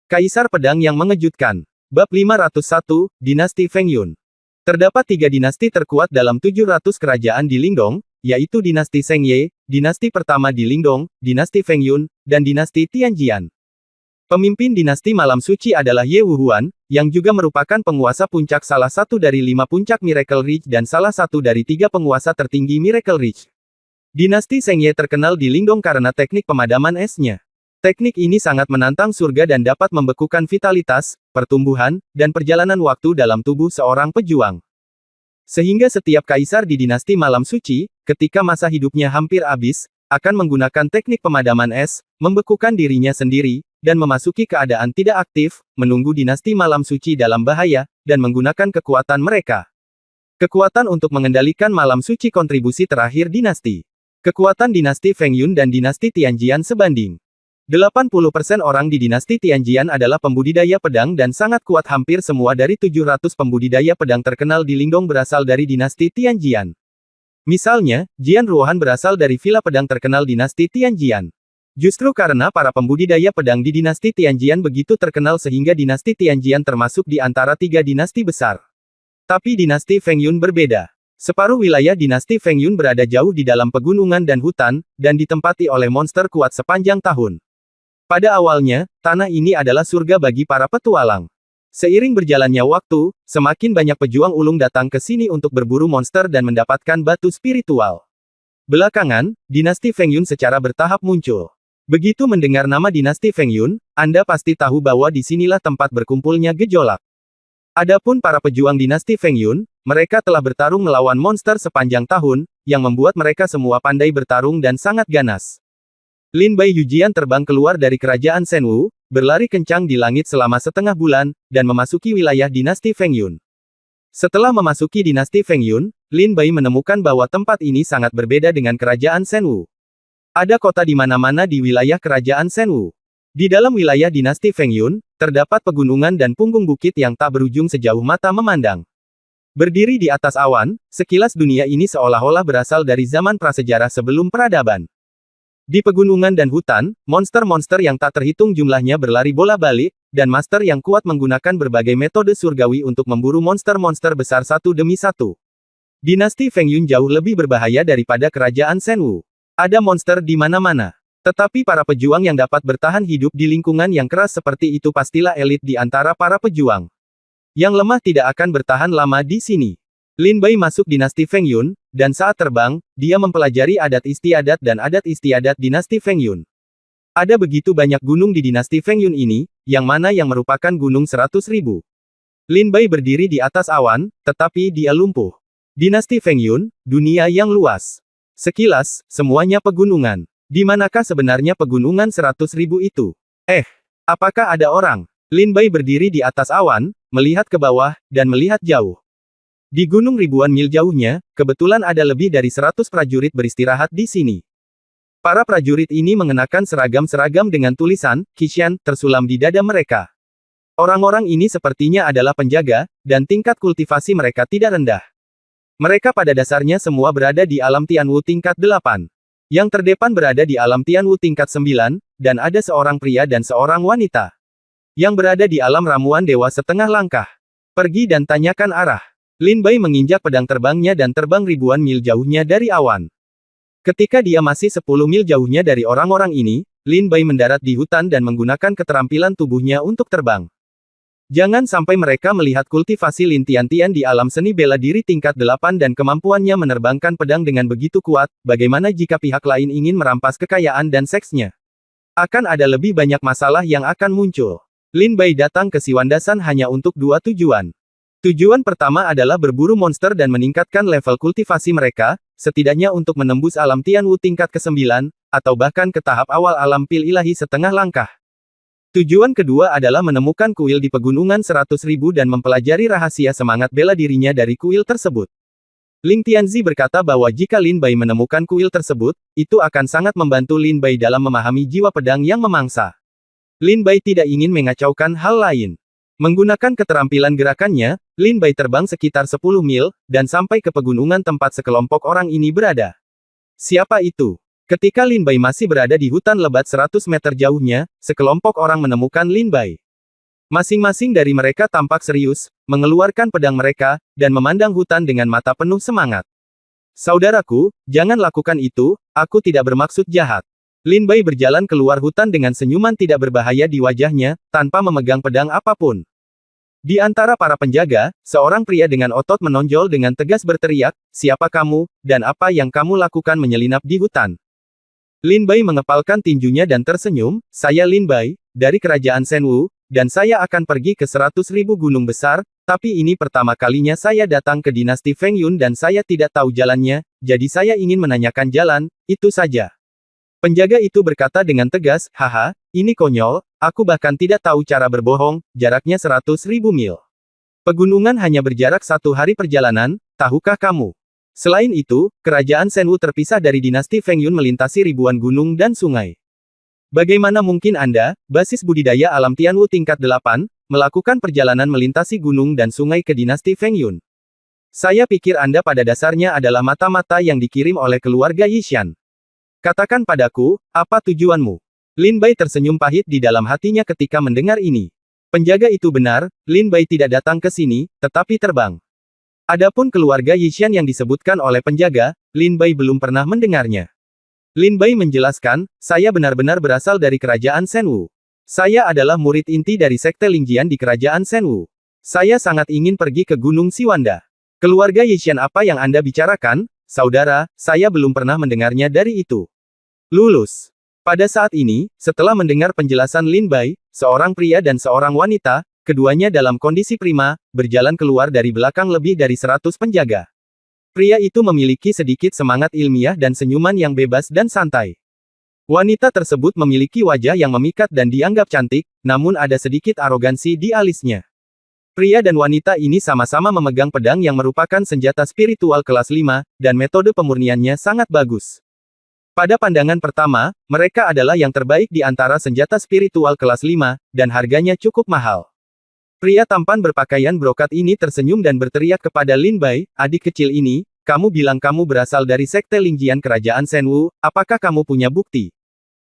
Kaisar Pedang yang Mengejutkan. Bab 501, Dinasti Feng Yun. Terdapat 3 dinasti terkuat dalam 700 kerajaan di Lingdong, yaitu Dinasti Sheng Ye, dinasti pertama di Lingdong, Dinasti Feng Yun, dan Dinasti Tianjian. Pemimpin dinasti Malam Suci adalah Ye Wuhuan, yang juga merupakan penguasa puncak salah satu dari 5 puncak Miracle Ridge dan salah satu dari 3 penguasa tertinggi Miracle Ridge. Dinasti Sheng Ye terkenal di Lingdong karena teknik pemadaman esnya. Teknik ini sangat menantang surga dan dapat membekukan vitalitas, pertumbuhan, dan perjalanan waktu dalam tubuh seorang pejuang. Sehingga setiap kaisar di dinasti Malam Suci, ketika masa hidupnya hampir habis, akan menggunakan teknik pemadaman es, membekukan dirinya sendiri, dan memasuki keadaan tidak aktif, menunggu dinasti Malam Suci dalam bahaya, dan menggunakan kekuatan mereka. Kekuatan untuk mengendalikan Malam Suci kontribusi terakhir dinasti. Kekuatan dinasti Feng Yun dan dinasti Tianjian sebanding. 80% orang di dinasti Tianjian adalah pembudidaya pedang dan sangat kuat. Hampir semua dari 700 pembudidaya pedang terkenal di Lingdong berasal dari dinasti Tianjian. Misalnya, Jian Ruohan berasal dari villa pedang terkenal dinasti Tianjian. Justru karena para pembudidaya pedang di dinasti Tianjian begitu terkenal sehingga dinasti Tianjian termasuk di antara 3 dinasti besar. Tapi dinasti Feng Yun berbeda. Separuh wilayah dinasti Feng Yun berada jauh di dalam pegunungan dan hutan, dan ditempati oleh monster kuat sepanjang tahun. Pada awalnya, tanah ini adalah surga bagi para petualang. Seiring berjalannya waktu, semakin banyak pejuang ulung datang ke sini untuk berburu monster dan mendapatkan batu spiritual. Belakangan, dinasti Feng Yun secara bertahap muncul. Begitu mendengar nama dinasti Feng Yun, Anda pasti tahu bahwa disinilah tempat berkumpulnya gejolak. Adapun para pejuang dinasti Feng Yun, mereka telah bertarung melawan monster sepanjang tahun, yang membuat mereka semua pandai bertarung dan sangat ganas. Lin Bai Yujian terbang keluar dari kerajaan Shenwu, berlari kencang di langit selama setengah bulan, dan memasuki wilayah dinasti Feng Yun. Setelah memasuki dinasti Feng Yun, Lin Bai menemukan bahwa tempat ini sangat berbeda dengan kerajaan Shenwu. Ada kota di mana-mana di wilayah kerajaan Shenwu. Di dalam wilayah dinasti Feng Yun, terdapat pegunungan dan punggung bukit yang tak berujung sejauh mata memandang. Berdiri di atas awan, sekilas dunia ini seolah-olah berasal dari zaman prasejarah sebelum peradaban. Di pegunungan dan hutan, monster-monster yang tak terhitung jumlahnya berlari bola-balik, dan master yang kuat menggunakan berbagai metode surgawi untuk memburu monster-monster besar satu demi satu. Dinasti Feng Yun jauh lebih berbahaya daripada kerajaan Shenwu. Ada monster di mana-mana. Tetapi para pejuang yang dapat bertahan hidup di lingkungan yang keras seperti itu pastilah elit di antara para pejuang. Yang lemah tidak akan bertahan lama di sini. Lin Bai masuk dinasti Feng Yun, dan saat terbang, dia mempelajari adat istiadat dan adat istiadat dinasti Feng Yun. Ada begitu banyak gunung di dinasti Feng Yun ini, yang mana yang merupakan gunung 100.000. Lin Bai berdiri di atas awan, tetapi dia lumpuh. Dinasti Feng Yun, dunia yang luas. Sekilas, semuanya pegunungan. Di manakah sebenarnya pegunungan 100.000 itu? Apakah ada orang? Lin Bai berdiri di atas awan, melihat ke bawah, dan melihat jauh. Di gunung ribuan mil jauhnya, kebetulan ada lebih dari 100 prajurit beristirahat di sini. Para prajurit ini mengenakan seragam-seragam dengan tulisan, Qishan, tersulam di dada mereka. Orang-orang ini sepertinya adalah penjaga, dan tingkat kultivasi mereka tidak rendah. Mereka pada dasarnya semua berada di alam Tianwu tingkat 8. Yang terdepan berada di alam Tianwu tingkat 9, dan ada seorang pria dan seorang wanita. Yang berada di alam ramuan dewa setengah langkah. Pergi dan tanyakan arah. Lin Bai menginjak pedang terbangnya dan terbang ribuan mil jauhnya dari awan. Ketika dia masih 10 mil jauhnya dari orang-orang ini, Lin Bai mendarat di hutan dan menggunakan keterampilan tubuhnya untuk terbang. Jangan sampai mereka melihat kultivasi Lin Tiantian di alam seni bela diri tingkat 8 dan kemampuannya menerbangkan pedang dengan begitu kuat, bagaimana jika pihak lain ingin merampas kekayaan dan seksnya? Akan ada lebih banyak masalah yang akan muncul. Lin Bai datang ke Siwandasan hanya untuk 2 tujuan. Tujuan pertama adalah berburu monster dan meningkatkan level kultivasi mereka, setidaknya untuk menembus alam Tianwu tingkat ke-9, atau bahkan ke tahap awal alam pil ilahi setengah langkah. Tujuan kedua adalah menemukan kuil di pegunungan 100.000 dan mempelajari rahasia semangat bela dirinya dari kuil tersebut. Ling Tianzi berkata bahwa jika Lin Bai menemukan kuil tersebut, itu akan sangat membantu Lin Bai dalam memahami jiwa pedang yang memangsa. Lin Bai tidak ingin mengacaukan hal lain. Menggunakan keterampilan gerakannya, Lin Bai terbang sekitar 10 mil, dan sampai ke pegunungan tempat sekelompok orang ini berada. Siapa itu? Ketika Lin Bai masih berada di hutan lebat 100 meter jauhnya, sekelompok orang menemukan Lin Bai. Masing-masing dari mereka tampak serius, mengeluarkan pedang mereka, dan memandang hutan dengan mata penuh semangat. Saudaraku, jangan lakukan itu, aku tidak bermaksud jahat. Lin Bai berjalan keluar hutan dengan senyuman tidak berbahaya di wajahnya, tanpa memegang pedang apapun. Di antara para penjaga, seorang pria dengan otot menonjol dengan tegas berteriak, "Siapa kamu, dan apa yang kamu lakukan menyelinap di hutan?" Lin Bai mengepalkan tinjunya dan tersenyum, "Saya Lin Bai, dari kerajaan Shenwu, dan saya akan pergi ke 100.000 gunung besar, tapi ini pertama kalinya saya datang ke dinasti Feng Yun dan saya tidak tahu jalannya, jadi saya ingin menanyakan jalan, itu saja." Penjaga itu berkata dengan tegas, "Haha, ini konyol, aku bahkan tidak tahu cara berbohong, jaraknya 100.000 mil. Pegunungan hanya berjarak 1 hari perjalanan, tahukah kamu? Selain itu, kerajaan Shenwu terpisah dari dinasti Feng Yun melintasi ribuan gunung dan sungai. Bagaimana mungkin Anda, basis budidaya alam Tianwu tingkat 8, melakukan perjalanan melintasi gunung dan sungai ke dinasti Feng Yun? Saya pikir Anda pada dasarnya adalah mata-mata yang dikirim oleh keluarga Yishan. Katakan padaku, apa tujuanmu?" Lin Bai tersenyum pahit di dalam hatinya ketika mendengar ini. Penjaga itu benar, Lin Bai tidak datang ke sini, tetapi terbang. Adapun keluarga Yishan yang disebutkan oleh penjaga, Lin Bai belum pernah mendengarnya. Lin Bai menjelaskan, "Saya benar-benar berasal dari kerajaan Shenwu. Saya adalah murid inti dari Sekte Lingjian di kerajaan Shenwu. Saya sangat ingin pergi ke Gunung Siwanda." "Keluarga Yishan apa yang Anda bicarakan, saudara, saya belum pernah mendengarnya dari itu." Lulus. Pada saat ini, setelah mendengar penjelasan Lin Bai, seorang pria dan seorang wanita, keduanya dalam kondisi prima, berjalan keluar dari belakang lebih dari 100 penjaga. Pria itu memiliki sedikit semangat ilmiah dan senyuman yang bebas dan santai. Wanita tersebut memiliki wajah yang memikat dan dianggap cantik, namun ada sedikit arogansi di alisnya. Pria dan wanita ini sama-sama memegang pedang yang merupakan senjata spiritual kelas 5, dan metode pemurniannya sangat bagus. Pada pandangan pertama, mereka adalah yang terbaik di antara senjata spiritual kelas 5, dan harganya cukup mahal. Pria tampan berpakaian brokat ini tersenyum dan berteriak kepada Lin Bai, "Adik kecil ini, kamu bilang kamu berasal dari Sekte Lingjian Kerajaan Shenwu, apakah kamu punya bukti?"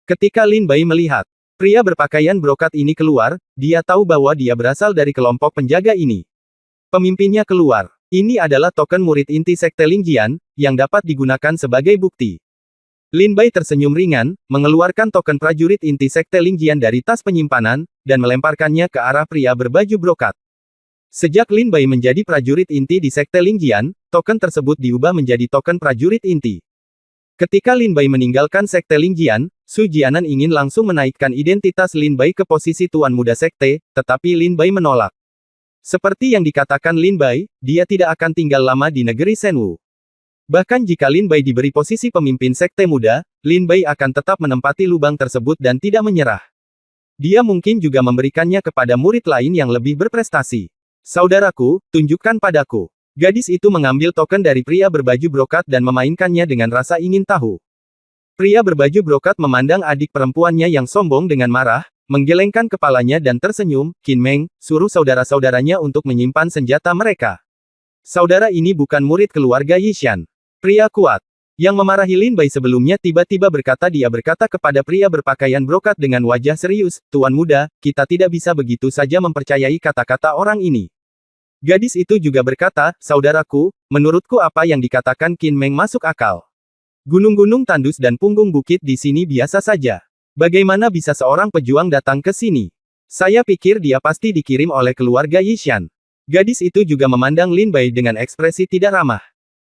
Ketika Lin Bai melihat pria berpakaian brokat ini keluar, dia tahu bahwa dia berasal dari kelompok penjaga ini. Pemimpinnya keluar. Ini adalah token murid inti Sekte Lingjian, yang dapat digunakan sebagai bukti. Lin Bai tersenyum ringan, mengeluarkan token prajurit inti Sekte Lingjian dari tas penyimpanan, dan melemparkannya ke arah pria berbaju brokat. Sejak Lin Bai menjadi prajurit inti di Sekte Lingjian, token tersebut diubah menjadi token prajurit inti. Ketika Lin Bai meninggalkan Sekte Lingjian, Su Jianan ingin langsung menaikkan identitas Lin Bai ke posisi Tuan Muda Sekte, tetapi Lin Bai menolak. Seperti yang dikatakan Lin Bai, dia tidak akan tinggal lama di negeri Shenwu. Bahkan jika Lin Bai diberi posisi pemimpin Sekte Muda, Lin Bai akan tetap menempati lubang tersebut dan tidak menyerah. Dia mungkin juga memberikannya kepada murid lain yang lebih berprestasi. "Saudaraku, tunjukkan padaku." Gadis itu mengambil token dari pria berbaju brokat dan memainkannya dengan rasa ingin tahu. Pria berbaju brokat memandang adik perempuannya yang sombong dengan marah, menggelengkan kepalanya dan tersenyum, "Qin Meng, suruh saudara-saudaranya untuk menyimpan senjata mereka. Saudara ini bukan murid keluarga Yishan." Pria kuat yang memarahi Lin Bai sebelumnya tiba-tiba dia berkata kepada pria berpakaian brokat dengan wajah serius, "Tuan muda, kita tidak bisa begitu saja mempercayai kata-kata orang ini." Gadis itu juga berkata, "Saudaraku, menurutku apa yang dikatakan Qin Meng masuk akal. Gunung-gunung tandus dan punggung bukit di sini biasa saja. Bagaimana bisa seorang pejuang datang ke sini? Saya pikir dia pasti dikirim oleh keluarga Yishan." Gadis itu juga memandang Lin Bai dengan ekspresi tidak ramah.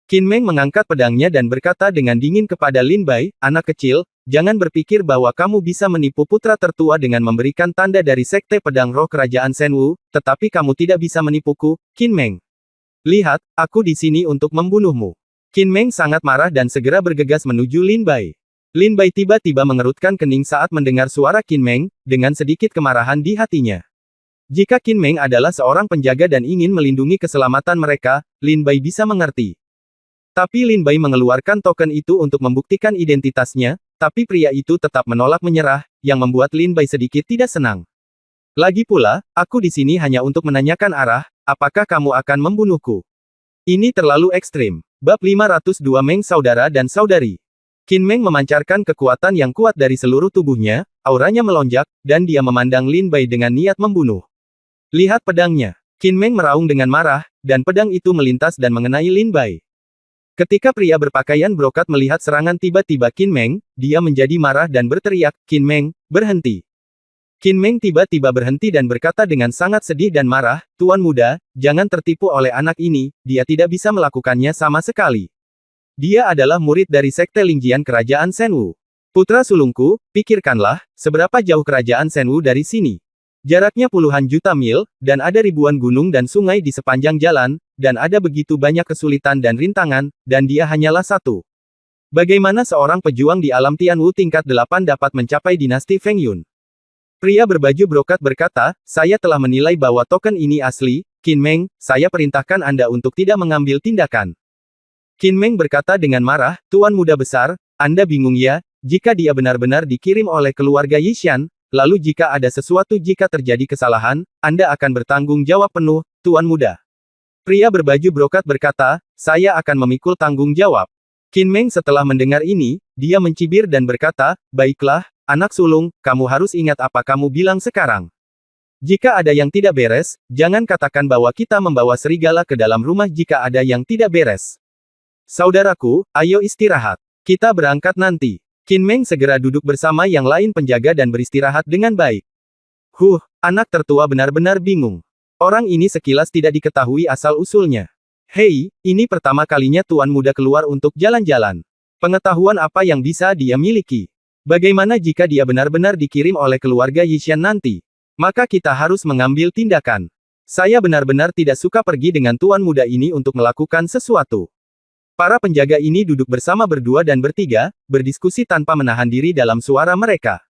Qin Meng mengangkat pedangnya dan berkata dengan dingin kepada Lin Bai, "Anak kecil, jangan berpikir bahwa kamu bisa menipu putra tertua dengan memberikan tanda dari Sekte Pedang Roh Kerajaan Shenwu, tetapi kamu tidak bisa menipuku, Qin Meng. Lihat, aku di sini untuk membunuhmu." Qin Meng sangat marah dan segera bergegas menuju Lin Bai. Lin Bai tiba-tiba mengerutkan kening saat mendengar suara Qin Meng, dengan sedikit kemarahan di hatinya. Jika Qin Meng adalah seorang penjaga dan ingin melindungi keselamatan mereka, Lin Bai bisa mengerti. Tapi Lin Bai mengeluarkan token itu untuk membuktikan identitasnya, tapi pria itu tetap menolak menyerah, yang membuat Lin Bai sedikit tidak senang. "Lagi pula, aku di sini hanya untuk menanyakan arah, apakah kamu akan membunuhku? Ini terlalu ekstrim." Bab 502 Meng Saudara dan Saudari. Qin Meng memancarkan kekuatan yang kuat dari seluruh tubuhnya, auranya melonjak, dan dia memandang Lin Bai dengan niat membunuh. Lihat pedangnya. Qin Meng meraung dengan marah, dan pedang itu melintas dan mengenai Lin Bai. Ketika pria berpakaian brokat melihat serangan tiba-tiba Qin Meng, dia menjadi marah dan berteriak, "Qin Meng, berhenti!" Qin Meng tiba-tiba berhenti dan berkata dengan sangat sedih dan marah, "Tuan muda, jangan tertipu oleh anak ini, dia tidak bisa melakukannya sama sekali. Dia adalah murid dari Sekte Lingjian Kerajaan Shenwu. Putra sulungku, pikirkanlah, seberapa jauh Kerajaan Shenwu dari sini. Jaraknya puluhan juta mil, dan ada ribuan gunung dan sungai di sepanjang jalan, dan ada begitu banyak kesulitan dan rintangan, dan dia hanyalah satu. Bagaimana seorang pejuang di alam Tianwu tingkat 8 dapat mencapai dinasti Feng Yun?" Pria berbaju brokat berkata, "Saya telah menilai bahwa token ini asli, Qin Meng, saya perintahkan Anda untuk tidak mengambil tindakan." Qin Meng berkata dengan marah, "Tuan muda besar, Anda bingung ya, jika dia benar-benar dikirim oleh keluarga Yishan, lalu jika ada sesuatu jika terjadi kesalahan, Anda akan bertanggung jawab penuh, Tuan muda." Pria berbaju brokat berkata, "Saya akan memikul tanggung jawab." Qin Meng setelah mendengar ini, dia mencibir dan berkata, "Baiklah, anak sulung, kamu harus ingat apa kamu bilang sekarang. Jika ada yang tidak beres, jangan katakan bahwa kita membawa serigala ke dalam rumah jika ada yang tidak beres. Saudaraku, ayo istirahat. Kita berangkat nanti." Qin Meng segera duduk bersama yang lain penjaga dan beristirahat dengan baik. Anak tertua benar-benar bingung. Orang ini sekilas tidak diketahui asal-usulnya. Hei, ini pertama kalinya tuan muda keluar untuk jalan-jalan. Pengetahuan apa yang bisa dia miliki? Bagaimana jika dia benar-benar dikirim oleh keluarga Yishan nanti? Maka kita harus mengambil tindakan. Saya benar-benar tidak suka pergi dengan tuan muda ini untuk melakukan sesuatu. Para penjaga ini duduk bersama berdua dan bertiga, berdiskusi tanpa menahan diri dalam suara mereka.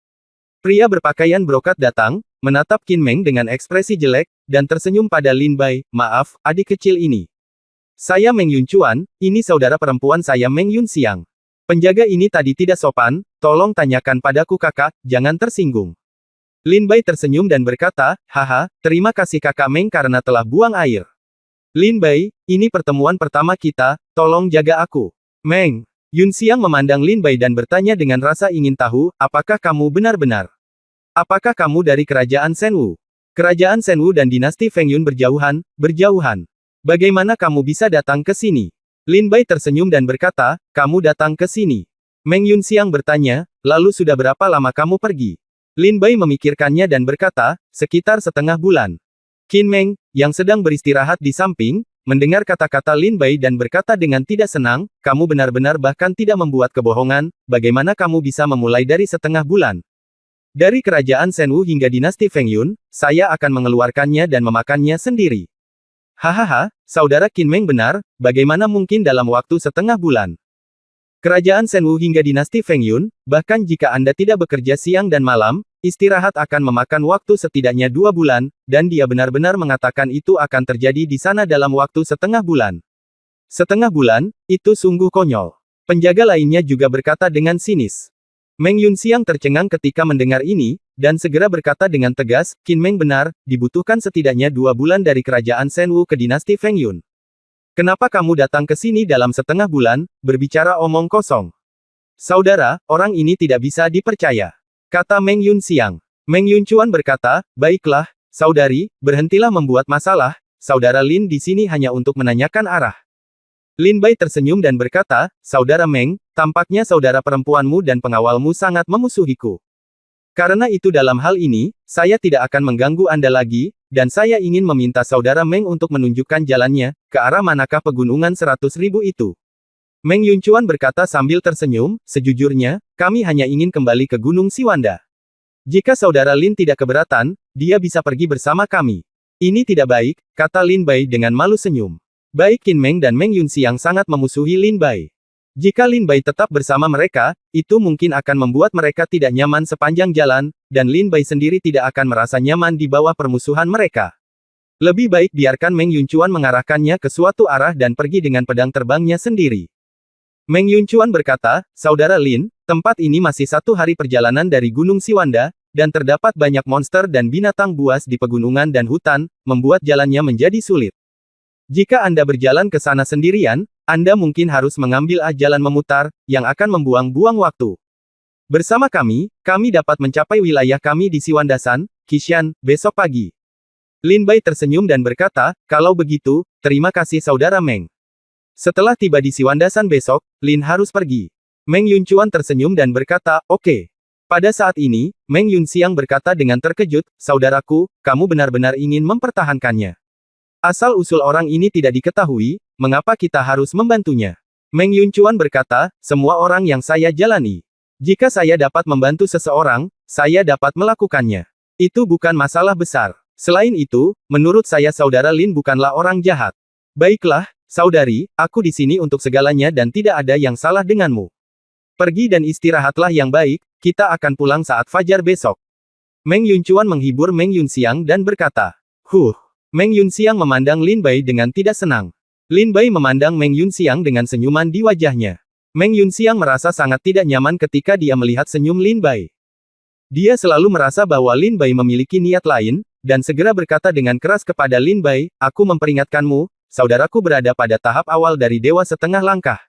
Pria berpakaian brokat datang, menatap Qin Meng dengan ekspresi jelek, dan tersenyum pada Lin Bai, "Maaf, adik kecil ini. Saya Meng Yunchuan, ini saudara perempuan saya Meng Yunxiang. Penjaga ini tadi tidak sopan, tolong tanyakan padaku kakak, jangan tersinggung." Lin Bai tersenyum dan berkata, "Haha, terima kasih kakak Meng karena telah buang air. Lin Bai, ini pertemuan pertama kita, tolong jaga aku." Meng Yunxiang memandang Lin Bai dan bertanya dengan rasa ingin tahu, "Apakah kamu benar-benar? Apakah kamu dari kerajaan Shenwu?" "Kerajaan Shenwu dan dinasti Feng Yun berjauhan. Bagaimana kamu bisa datang ke sini?" Lin Bai tersenyum dan berkata, "Kamu datang ke sini." Meng Yunxiang bertanya, "Lalu sudah berapa lama kamu pergi?" Lin Bai memikirkannya dan berkata, "Sekitar setengah bulan." Qin Meng, yang sedang beristirahat di samping, mendengar kata-kata Lin Bai dan berkata dengan tidak senang, "Kamu benar-benar bahkan tidak membuat kebohongan, bagaimana kamu bisa memulai dari setengah bulan? Dari kerajaan Shenwu hingga dinasti Feng Yun, saya akan mengeluarkannya dan memakannya sendiri." "Hahaha, saudara Qin Meng benar, bagaimana mungkin dalam waktu setengah bulan? Kerajaan Shenwu hingga dinasti Feng Yun, bahkan jika Anda tidak bekerja siang dan malam, istirahat akan memakan waktu setidaknya 2 bulan, dan dia benar-benar mengatakan itu akan terjadi di sana dalam waktu setengah bulan. Setengah bulan, itu sungguh konyol." Penjaga lainnya juga berkata dengan sinis. Meng Yunxiang tercengang ketika mendengar ini, dan segera berkata dengan tegas, "Qin Meng benar, dibutuhkan setidaknya 2 bulan dari kerajaan Shenwu ke dinasti Feng Yun. Kenapa kamu datang ke sini dalam setengah bulan, berbicara omong kosong? Saudara, orang ini tidak bisa dipercaya," kata Meng Yunxiang. Meng Yunchuan berkata, "Baiklah, saudari, berhentilah membuat masalah, saudara Lin di sini hanya untuk menanyakan arah." Lin Bai tersenyum dan berkata, "Saudara Meng, tampaknya saudara perempuanmu dan pengawalmu sangat memusuhiku. Karena itu dalam hal ini, saya tidak akan mengganggu Anda lagi, dan saya ingin meminta saudara Meng untuk menunjukkan jalannya, ke arah manakah pegunungan 100.000 itu." Meng Yunchuan berkata sambil tersenyum, "Sejujurnya, kami hanya ingin kembali ke Gunung Siwanda. Jika saudara Lin tidak keberatan, dia bisa pergi bersama kami." "Ini tidak baik," kata Lin Bai dengan malu senyum. Baik Qin Meng dan Meng Yunxiang sangat memusuhi Lin Bai. Jika Lin Bai tetap bersama mereka, itu mungkin akan membuat mereka tidak nyaman sepanjang jalan, dan Lin Bai sendiri tidak akan merasa nyaman di bawah permusuhan mereka. Lebih baik biarkan Meng Yunchuan mengarahkannya ke suatu arah dan pergi dengan pedang terbangnya sendiri. Meng Yunchuan berkata, "Saudara Lin, tempat ini masih 1 hari perjalanan dari Gunung Siwanda, dan terdapat banyak monster dan binatang buas di pegunungan dan hutan, membuat jalannya menjadi sulit. Jika Anda berjalan ke sana sendirian, Anda mungkin harus mengambil jalan memutar, yang akan membuang-buang waktu. Bersama kami dapat mencapai wilayah kami di Siwandasan, Qishan, besok pagi." Lin Bai tersenyum dan berkata, kalau begitu, terima kasih saudara Meng. Setelah tiba di Siwandasan besok, Lin harus pergi. Meng Yunchuan tersenyum dan berkata, oke. Pada saat ini, Meng Yunxiang berkata dengan terkejut, saudaraku, kamu benar-benar ingin mempertahankannya. Asal-usul orang ini tidak diketahui, mengapa kita harus membantunya? Meng Yunchuan berkata, semua orang yang saya jalani. Jika saya dapat membantu seseorang, saya dapat melakukannya. Itu bukan masalah besar. Selain itu, menurut saya saudara Lin bukanlah orang jahat. Baiklah, saudari, aku di sini untuk segalanya dan tidak ada yang salah denganmu. Pergi dan istirahatlah yang baik, kita akan pulang saat fajar besok. Meng Yunchuan menghibur Meng Yunxiang dan berkata, Meng Yunxiang memandang Lin Bai dengan tidak senang. Lin Bai memandang Meng Yunxiang dengan senyuman di wajahnya. Meng Yunxiang merasa sangat tidak nyaman ketika dia melihat senyum Lin Bai. Dia selalu merasa bahwa Lin Bai memiliki niat lain, dan segera berkata dengan keras kepada Lin Bai, aku memperingatkanmu, saudaraku berada pada tahap awal dari dewa setengah langkah.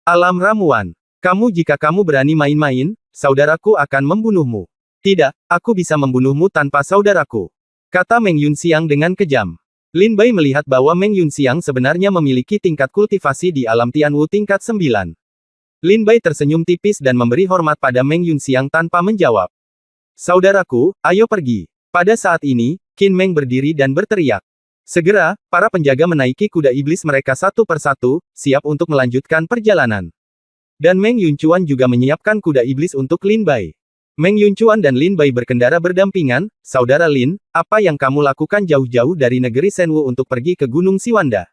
Alam ramuan. Jika kamu berani main-main, saudaraku akan membunuhmu. Tidak, aku bisa membunuhmu tanpa saudaraku. Kata Meng Yunxiang dengan kejam. Lin Bai melihat bahwa Meng Yunxiang sebenarnya memiliki tingkat kultivasi di alam Tianwu tingkat 9. Lin Bai tersenyum tipis dan memberi hormat pada Meng Yunxiang tanpa menjawab. Saudaraku, ayo pergi. Pada saat ini, Qin Meng berdiri dan berteriak. Segera, para penjaga menaiki kuda iblis mereka satu persatu, siap untuk melanjutkan perjalanan. Dan Meng Yunchuan juga menyiapkan kuda iblis untuk Lin Bai. Meng Yunchuan dan Lin Bai berkendara berdampingan, saudara Lin, apa yang kamu lakukan jauh-jauh dari negeri Shenwu untuk pergi ke Gunung Siwanda?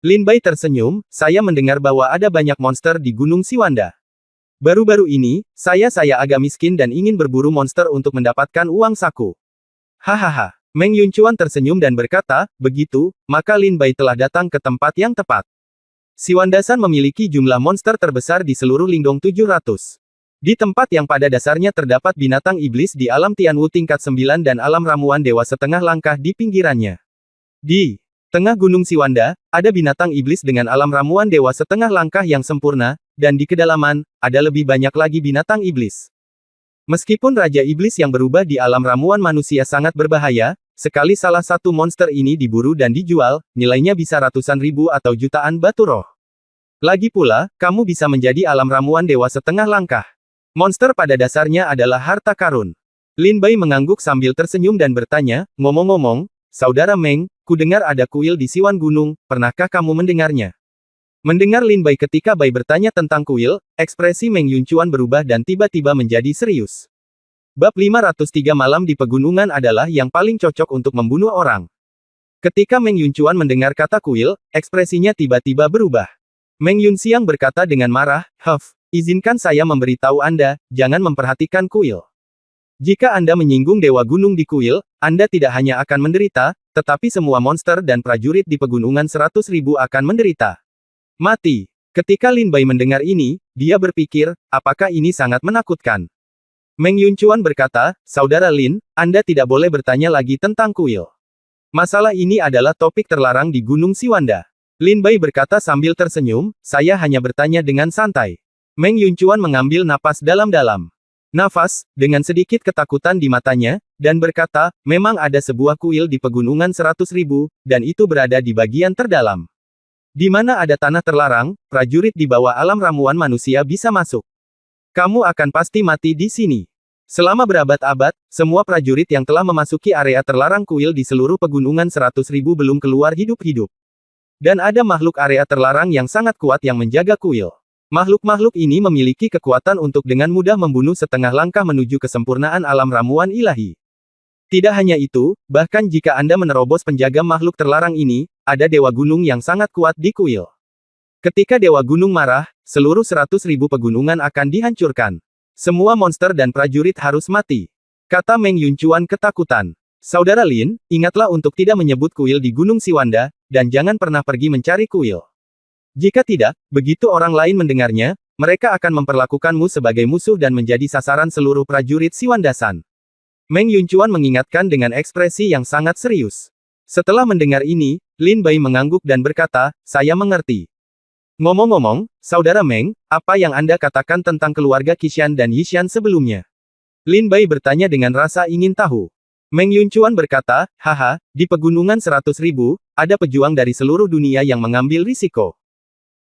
Lin Bai tersenyum, saya mendengar bahwa ada banyak monster di Gunung Siwanda. Baru-baru ini, saya agak miskin dan ingin berburu monster untuk mendapatkan uang saku. Hahaha. Meng Yunchuan tersenyum dan berkata, begitu, maka Lin Bai telah datang ke tempat yang tepat. Siwandasan memiliki jumlah monster terbesar di seluruh Lingdong 700. Di tempat yang pada dasarnya terdapat binatang iblis di alam Tianwu tingkat 9 dan alam ramuan dewa setengah langkah di pinggirannya. Di tengah Gunung Siwanda, ada binatang iblis dengan alam ramuan dewa setengah langkah yang sempurna, dan di kedalaman, ada lebih banyak lagi binatang iblis. Meskipun Raja Iblis yang berubah di alam ramuan manusia sangat berbahaya, sekali salah satu monster ini diburu dan dijual, nilainya bisa ratusan ribu atau jutaan batu roh. Lagi pula, kamu bisa menjadi alam ramuan dewa setengah langkah. Monster pada dasarnya adalah harta karun. Lin Bai mengangguk sambil tersenyum dan bertanya, ngomong-ngomong, saudara Meng, ku dengar ada kuil di Siwan Gunung, pernahkah kamu mendengarnya? Mendengar Lin Bai ketika Bai bertanya tentang kuil, ekspresi Meng Yunchuan berubah dan tiba-tiba menjadi serius. Bab 503 Malam di Pegunungan adalah yang paling cocok untuk membunuh orang. Ketika Meng Yunchuan mendengar kata kuil, ekspresinya tiba-tiba berubah. Meng Yunxiang berkata dengan marah, izinkan saya memberitahu Anda, jangan memperhatikan kuil. Jika Anda menyinggung Dewa Gunung di kuil, Anda tidak hanya akan menderita, tetapi semua monster dan prajurit di Pegunungan 100.000 akan menderita. Mati. Ketika Lin Bai mendengar ini, dia berpikir, apakah ini sangat menakutkan? Meng Yunchuan berkata, saudara Lin, Anda tidak boleh bertanya lagi tentang kuil. Masalah ini adalah topik terlarang di Gunung Siwanda. Lin Bai berkata sambil tersenyum, saya hanya bertanya dengan santai. Meng Yunchuan mengambil napas dalam-dalam. Nafas, dengan sedikit ketakutan di matanya, dan berkata, memang ada sebuah kuil di Pegunungan 100.000, dan itu berada di bagian terdalam. Di mana ada tanah terlarang, prajurit di bawah alam ramuan manusia bisa masuk. Kamu akan pasti mati di sini. Selama berabad-abad, semua prajurit yang telah memasuki area terlarang kuil di seluruh Pegunungan 100.000 belum keluar hidup-hidup. Dan ada makhluk area terlarang yang sangat kuat yang menjaga kuil. Makhluk-makhluk ini memiliki kekuatan untuk dengan mudah membunuh setengah langkah menuju kesempurnaan alam ramuan ilahi. Tidak hanya itu, bahkan jika Anda menerobos penjaga makhluk terlarang ini, ada Dewa Gunung yang sangat kuat di kuil. Ketika Dewa Gunung marah, seluruh 100.000 pegunungan akan dihancurkan. Semua monster dan prajurit harus mati. Kata Meng Yunchuan ketakutan. Saudara Lin, ingatlah untuk tidak menyebut kuil di Gunung Siwanda, dan jangan pernah pergi mencari kuil. Jika tidak, begitu orang lain mendengarnya, mereka akan memperlakukanmu sebagai musuh dan menjadi sasaran seluruh prajurit Siwandasan. Meng Yunchuan mengingatkan dengan ekspresi yang sangat serius. Setelah mendengar ini, Lin Bai mengangguk dan berkata, saya mengerti. Ngomong-ngomong, saudara Meng, apa yang Anda katakan tentang keluarga Qishan dan Yishan sebelumnya? Lin Bai bertanya dengan rasa ingin tahu. Meng Yunchuan berkata, haha, di pegunungan 100.000, ada pejuang dari seluruh dunia yang mengambil risiko.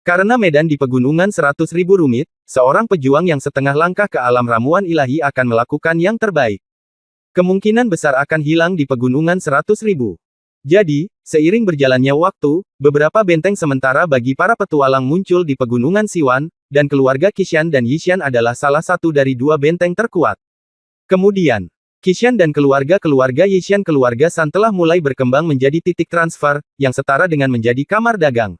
Karena medan di pegunungan 100.000 rumit, seorang pejuang yang setengah langkah ke alam ramuan ilahi akan melakukan yang terbaik. Kemungkinan besar akan hilang di pegunungan 100.000. Jadi, seiring berjalannya waktu, beberapa benteng sementara bagi para petualang muncul di pegunungan Siwan, dan keluarga Qishan dan Yishan adalah salah satu dari dua benteng terkuat. Kemudian, Qishan dan keluarga Yishan keluarga San telah mulai berkembang menjadi titik transfer, yang setara dengan menjadi kamar dagang.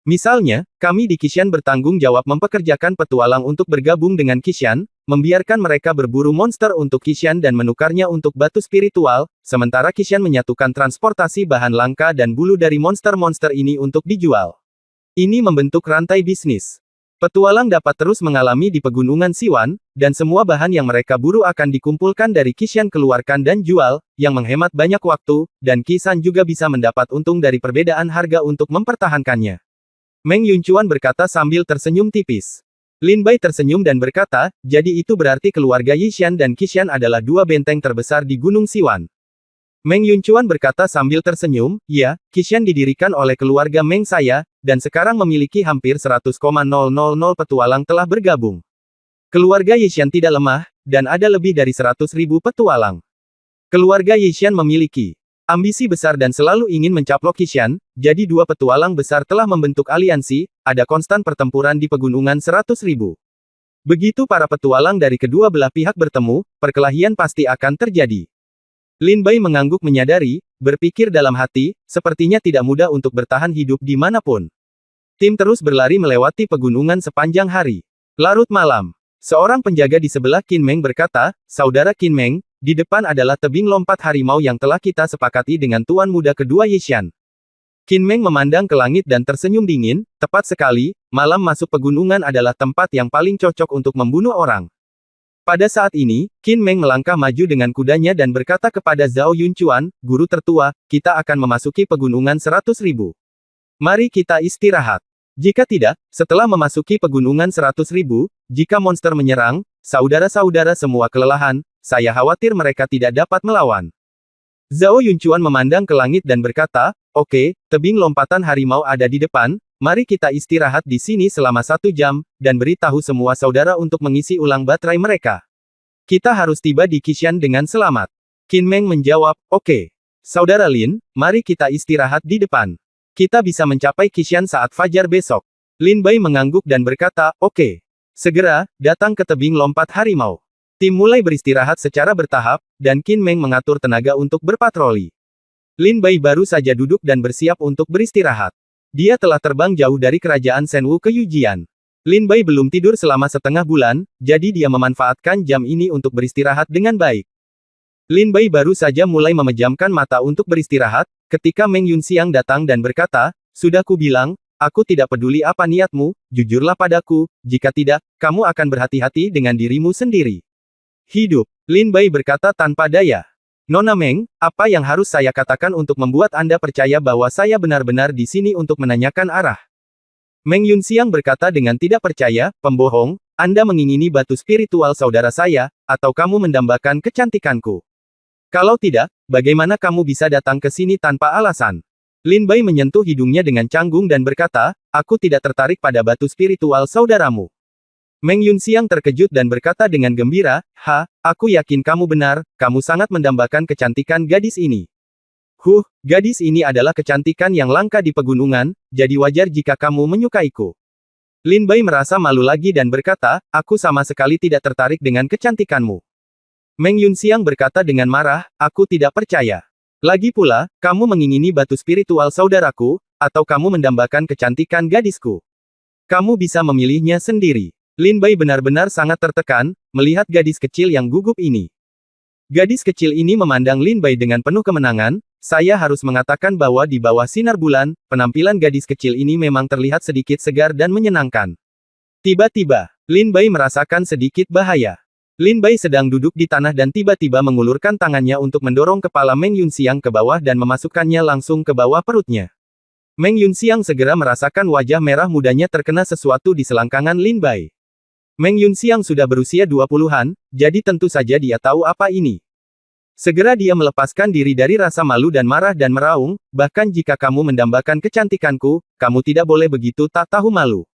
Misalnya, kami di Qishan bertanggung jawab mempekerjakan petualang untuk bergabung dengan Qishan, membiarkan mereka berburu monster untuk Qishan dan menukarnya untuk batu spiritual, sementara Qishan menyatukan transportasi bahan langka dan bulu dari monster-monster ini untuk dijual. Ini membentuk rantai bisnis. Petualang dapat terus mengalami di pegunungan Siwan, dan semua bahan yang mereka buru akan dikumpulkan dari Qishan keluarkan dan jual, yang menghemat banyak waktu, dan Qishan juga bisa mendapat untung dari perbedaan harga untuk mempertahankannya. Meng Yunchuan berkata sambil tersenyum tipis. Lin Bai tersenyum dan berkata, jadi itu berarti keluarga Yishan dan Qishan adalah dua benteng terbesar di Gunung Siwan. Meng Yunchuan berkata sambil tersenyum, ya, Qishan didirikan oleh keluarga Meng saya, dan sekarang memiliki hampir 100,000 petualang telah bergabung. Keluarga Yishan tidak lemah, dan ada lebih dari 100.000 petualang. Keluarga Yishan memiliki ambisi besar dan selalu ingin mencaplok Qishan, jadi dua petualang besar telah membentuk aliansi, ada konstan pertempuran di pegunungan 100.000. Begitu para petualang dari kedua belah pihak bertemu, perkelahian pasti akan terjadi. Lin Bai mengangguk menyadari, berpikir dalam hati, sepertinya tidak mudah untuk bertahan hidup di manapun. Tim terus berlari melewati pegunungan sepanjang hari. Larut malam. Seorang penjaga di sebelah Qin Meng berkata, saudara Qin Meng, di depan adalah tebing lompat harimau yang telah kita sepakati dengan tuan muda kedua Yishan. Qin Meng memandang ke langit dan tersenyum dingin, tepat sekali, malam masuk pegunungan adalah tempat yang paling cocok untuk membunuh orang. Pada saat ini, Qin Meng melangkah maju dengan kudanya dan berkata kepada Zhao Yunchuan, guru tertua, kita akan memasuki pegunungan 100.000. Mari kita istirahat. Jika tidak, setelah memasuki pegunungan 100.000, jika monster menyerang, saudara-saudara semua kelelahan, saya khawatir mereka tidak dapat melawan. Zhao Yunchuan memandang ke langit dan berkata, oke, tebing lompatan harimau ada di depan, mari kita istirahat di sini selama 1 jam, dan beritahu semua saudara untuk mengisi ulang baterai mereka. Kita harus tiba di Qishan dengan selamat. Qin Meng menjawab, oke. Saudara Lin, mari kita istirahat di depan. Kita bisa mencapai Qishan saat fajar besok. Lin Bai mengangguk dan berkata, oke. Segera, datang ke tebing lompat harimau. Tim mulai beristirahat secara bertahap, dan Qin Meng mengatur tenaga untuk berpatroli. Lin Bai baru saja duduk dan bersiap untuk beristirahat. Dia telah terbang jauh dari kerajaan Shenwu ke Yujian. Lin Bai belum tidur selama setengah bulan, jadi dia memanfaatkan jam ini untuk beristirahat dengan baik. Lin Bai baru saja mulai memejamkan mata untuk beristirahat, ketika Meng Yunxiang datang dan berkata, sudah ku bilang, aku tidak peduli apa niatmu, jujurlah padaku, jika tidak, kamu akan berhati-hati dengan dirimu sendiri. Hidup, Lin Bai berkata tanpa daya. Nona Meng, apa yang harus saya katakan untuk membuat Anda percaya bahwa saya benar-benar di sini untuk menanyakan arah? Meng Yunxiang berkata dengan tidak percaya, pembohong, Anda mengingini batu spiritual saudara saya, atau kamu mendambakan kecantikanku? Kalau tidak, bagaimana kamu bisa datang ke sini tanpa alasan? Lin Bai menyentuh hidungnya dengan canggung dan berkata, aku tidak tertarik pada batu spiritual saudaramu. Meng Yunxiang terkejut dan berkata dengan gembira, aku yakin kamu benar, kamu sangat mendambakan kecantikan gadis ini. Gadis ini adalah kecantikan yang langka di pegunungan, jadi wajar jika kamu menyukaiku. Lin Bai merasa malu lagi dan berkata, aku sama sekali tidak tertarik dengan kecantikanmu. Meng Yunxiang berkata dengan marah, aku tidak percaya. Lagi pula, kamu mengingini batu spiritual saudaraku, atau kamu mendambakan kecantikan gadisku. Kamu bisa memilihnya sendiri. Lin Bai benar-benar sangat tertekan, melihat gadis kecil yang gugup ini. Gadis kecil ini memandang Lin Bai dengan penuh kemenangan, saya harus mengatakan bahwa di bawah sinar bulan, penampilan gadis kecil ini memang terlihat sedikit segar dan menyenangkan. Tiba-tiba, Lin Bai merasakan sedikit bahaya. Lin Bai sedang duduk di tanah dan tiba-tiba mengulurkan tangannya untuk mendorong kepala Meng Yunxiang ke bawah dan memasukkannya langsung ke bawah perutnya. Meng Yunxiang segera merasakan wajah merah mudanya terkena sesuatu di selangkangan Lin Bai. Meng Yunxiang sudah berusia 20-an, jadi tentu saja dia tahu apa ini. Segera dia melepaskan diri dari rasa malu dan marah dan meraung, bahkan jika kamu mendambakan kecantikanku, kamu tidak boleh begitu tak tahu malu.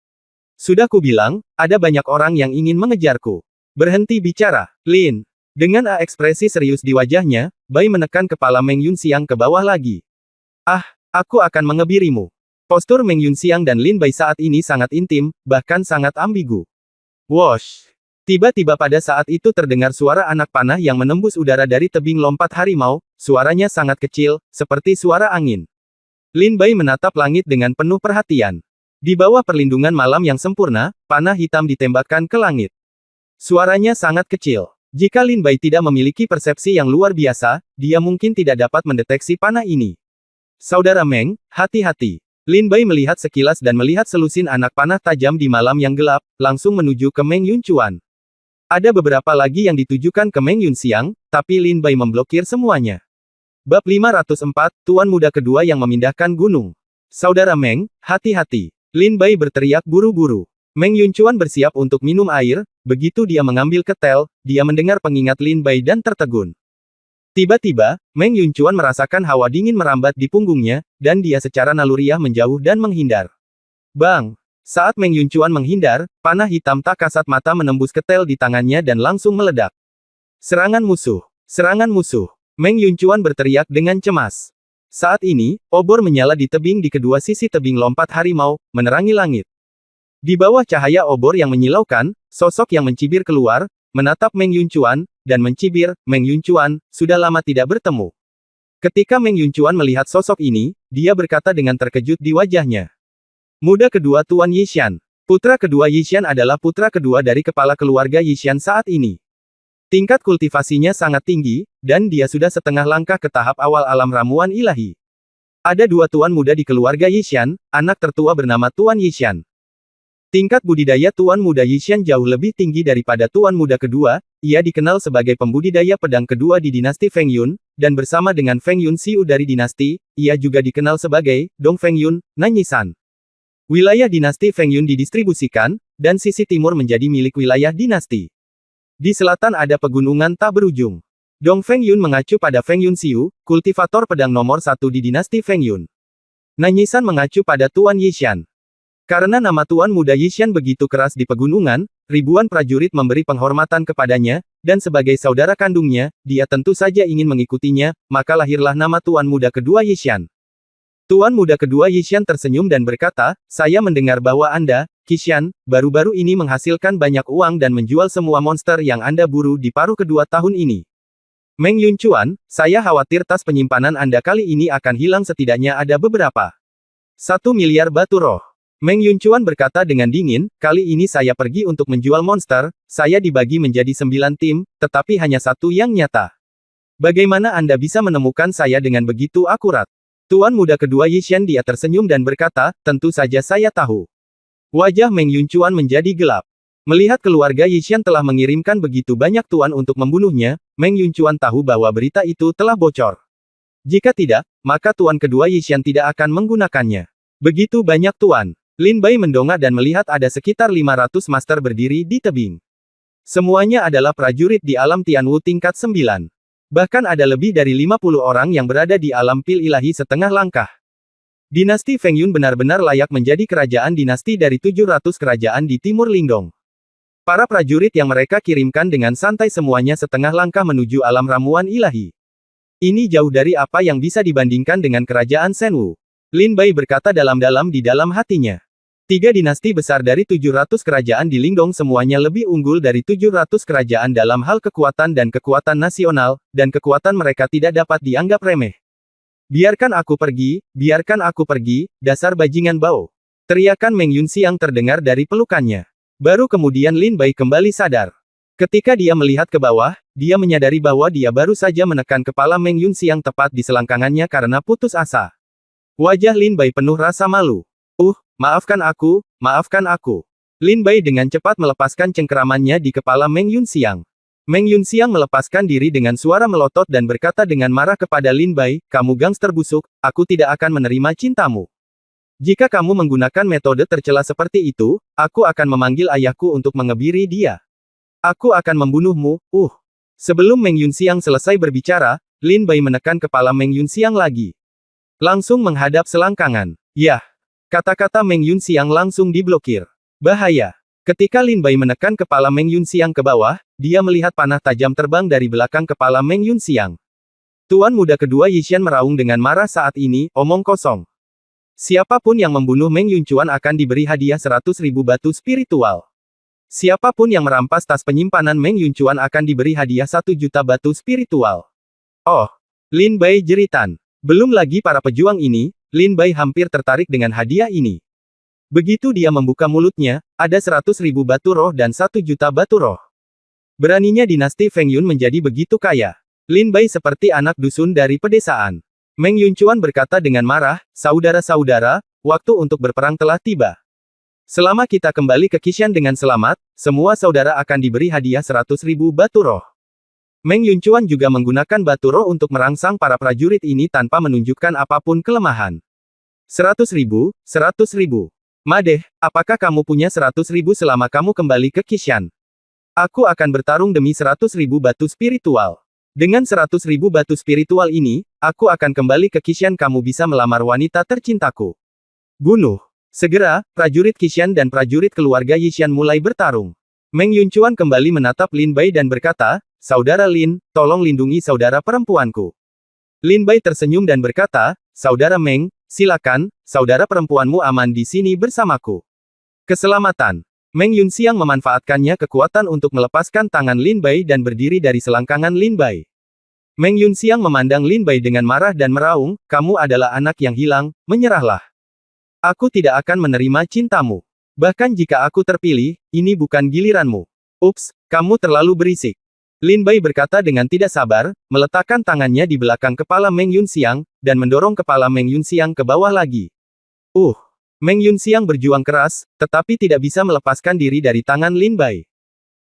Sudah kubilang, ada banyak orang yang ingin mengejarku. Berhenti bicara, Lin. Dengan ekspresi serius di wajahnya, Bai menekan kepala Meng Yunxiang ke bawah lagi. Ah, aku akan mengebirimu. Postur Meng Yunxiang dan Lin Bai saat ini sangat intim, bahkan sangat ambigu. Wosh! Tiba-tiba pada saat itu terdengar suara anak panah yang menembus udara dari tebing lompat harimau, suaranya sangat kecil, seperti suara angin. Lin Bai menatap langit dengan penuh perhatian. Di bawah perlindungan malam yang sempurna, panah hitam ditembakkan ke langit. Suaranya sangat kecil. Jika Lin Bai tidak memiliki persepsi yang luar biasa, dia mungkin tidak dapat mendeteksi panah ini. Saudara Meng, hati-hati. Lin Bai melihat sekilas dan melihat selusin anak panah tajam di malam yang gelap, langsung menuju ke Meng Yunchuan. Ada beberapa lagi yang ditujukan ke Meng Yunxiang, tapi Lin Bai memblokir semuanya. Bab 504, Tuan Muda Kedua yang Memindahkan Gunung. Saudara Meng, hati-hati. Lin Bai berteriak buru-buru. Meng Yunchuan bersiap untuk minum air, begitu dia mengambil ketel, dia mendengar pengingat Lin Bai dan tertegun. Tiba-tiba, Meng Yunchuan merasakan hawa dingin merambat di punggungnya, dan dia secara naluriah menjauh dan menghindar. Bang! Saat Meng Yunchuan menghindar, panah hitam tak kasat mata menembus ketel di tangannya dan langsung meledak. Serangan musuh! Serangan musuh! Meng Yunchuan berteriak dengan cemas. Saat ini, obor menyala di tebing di kedua sisi tebing lompat harimau, menerangi langit. Di bawah cahaya obor yang menyilaukan, sosok yang mencibir keluar, menatap Meng Yunchuan, dan mencibir, Meng Yunchuan, sudah lama tidak bertemu. Ketika Meng Yunchuan melihat sosok ini, dia berkata dengan terkejut di wajahnya. Muda kedua Tuan Yishan. Putra kedua Yishan adalah putra kedua dari kepala keluarga Yishan saat ini. Tingkat kultivasinya sangat tinggi, dan dia sudah setengah langkah ke tahap awal alam ramuan ilahi. Ada dua tuan muda di keluarga Yishan, anak tertua bernama Tuan Yishan. Tingkat budidaya Tuan Muda Yishan jauh lebih tinggi daripada Tuan Muda kedua, ia dikenal sebagai pembudidaya pedang kedua di dinasti Feng Yun, dan bersama dengan Feng Yun Xiu dari dinasti, ia juga dikenal sebagai Dong Feng Yun, Nanyisan. Wilayah dinasti Feng Yun didistribusikan, dan sisi timur menjadi milik wilayah dinasti. Di selatan ada pegunungan tak berujung. Dong Feng Yun mengacu pada Feng Yun Xiu, kultivator pedang nomor 1 di dinasti Feng Yun. Nanyisan mengacu pada Tuan Yishan. Karena nama Tuan Muda Yishan begitu keras di pegunungan, ribuan prajurit memberi penghormatan kepadanya, dan sebagai saudara kandungnya, dia tentu saja ingin mengikutinya, maka lahirlah nama Tuan Muda Kedua Yishan. Tuan Muda Kedua Yishan tersenyum dan berkata, saya mendengar bahwa Anda, Qishan, baru-baru ini menghasilkan banyak uang dan menjual semua monster yang Anda buru di paruh kedua tahun ini. Meng Yunchuan, saya khawatir tas penyimpanan Anda kali ini akan hilang setidaknya ada beberapa. 1 miliar batu roh. Meng Yunchuan berkata dengan dingin, kali ini saya pergi untuk menjual monster, saya dibagi menjadi 9 tim, tetapi hanya satu yang nyata. Bagaimana Anda bisa menemukan saya dengan begitu akurat? Tuan Muda Kedua Yishan dia tersenyum dan berkata, tentu saja saya tahu. Wajah Meng Yunchuan menjadi gelap. Melihat keluarga Yishan telah mengirimkan begitu banyak tuan untuk membunuhnya, Meng Yunchuan tahu bahwa berita itu telah bocor. Jika tidak, maka tuan kedua Yishan tidak akan menggunakannya. Begitu banyak tuan. Lin Bai mendongak dan melihat ada sekitar 500 master berdiri di tebing. Semuanya adalah prajurit di alam Tianwu tingkat 9. Bahkan ada lebih dari 50 orang yang berada di alam pil ilahi setengah langkah. Dinasti Feng Yun benar-benar layak menjadi kerajaan dinasti dari 700 kerajaan di Timur Lingdong. Para prajurit yang mereka kirimkan dengan santai semuanya setengah langkah menuju alam ramuan ilahi. Ini jauh dari apa yang bisa dibandingkan dengan kerajaan Shenwu. Lin Bai berkata dalam-dalam di dalam hatinya. 3 dinasti besar dari 700 kerajaan di Lingdong semuanya lebih unggul dari 700 kerajaan dalam hal kekuatan dan kekuatan nasional, dan kekuatan mereka tidak dapat dianggap remeh. Biarkan aku pergi, dasar bajingan bau. Teriakan Meng Yunxiang terdengar dari pelukannya. Baru kemudian Lin Bai kembali sadar. Ketika dia melihat ke bawah, dia menyadari bahwa dia baru saja menekan kepala Meng Yunxiang tepat di selangkangannya karena putus asa. Wajah Lin Bai penuh rasa malu. Maafkan aku. Lin Bai dengan cepat melepaskan cengkeramannya di kepala Meng Yunxiang. Meng Yunxiang melepaskan diri dengan suara melotot dan berkata dengan marah kepada Lin Bai, kamu gangster busuk, aku tidak akan menerima cintamu. Jika kamu menggunakan metode tercela seperti itu, aku akan memanggil ayahku untuk mengebiri dia. Aku akan membunuhmu, Sebelum Meng Yunxiang selesai berbicara, Lin Bai menekan kepala Meng Yunxiang lagi. Langsung menghadap selangkangan. Yah! Kata-kata Meng Yunxiang langsung diblokir. Bahaya! Ketika Lin Bai menekan kepala Meng Yunxiang ke bawah, dia melihat panah tajam terbang dari belakang kepala Meng Yunxiang. Tuan muda kedua Yishan meraung dengan marah saat ini, omong kosong. Siapapun yang membunuh Meng Yunchuan akan diberi hadiah 100.000 batu spiritual. Siapapun yang merampas tas penyimpanan Meng Yunchuan akan diberi hadiah 1 juta batu spiritual. Oh! Lin Bai jeritan. Belum lagi para pejuang ini, Lin Bai hampir tertarik dengan hadiah ini. Begitu dia membuka mulutnya, ada 100.000 batu roh dan 1 juta batu roh. Beraninya dinasti Feng Yun menjadi begitu kaya. Lin Bai seperti anak dusun dari pedesaan. Meng Yunchuan berkata dengan marah, saudara-saudara, waktu untuk berperang telah tiba. Selama kita kembali ke Qishan dengan selamat, semua saudara akan diberi hadiah 100.000 batu roh. Meng Yunchuan juga menggunakan batu roh untuk merangsang para prajurit ini tanpa menunjukkan apapun kelemahan. 100.000, 100.000. Madeh, apakah kamu punya 100.000 selama kamu kembali ke Qishan? Aku akan bertarung demi 100.000 batu spiritual. Dengan 100.000 batu spiritual ini, aku akan kembali ke Qishan. Kamu bisa melamar wanita tercintaku. Bunuh. Segera, prajurit Qishan dan prajurit keluarga Yishan mulai bertarung. Meng Yunchuan kembali menatap Lin Bai dan berkata, Saudara Lin, tolong lindungi saudara perempuanku. Lin Bai tersenyum dan berkata, Saudara Meng, silakan, saudara perempuanmu aman di sini bersamaku. Keselamatan. Meng Yunxiang memanfaatkannya kekuatan untuk melepaskan tangan Lin Bai dan berdiri dari selangkangan Lin Bai. Meng Yunxiang memandang Lin Bai dengan marah dan meraung, kamu adalah anak yang hilang, menyerahlah. Aku tidak akan menerima cintamu. Bahkan jika aku terpilih, ini bukan giliranmu. Ups, kamu terlalu berisik. Lin Bai berkata dengan tidak sabar, meletakkan tangannya di belakang kepala Meng Yunxiang, dan mendorong kepala Meng Yunxiang ke bawah lagi. Meng Yunxiang berjuang keras, tetapi tidak bisa melepaskan diri dari tangan Lin Bai.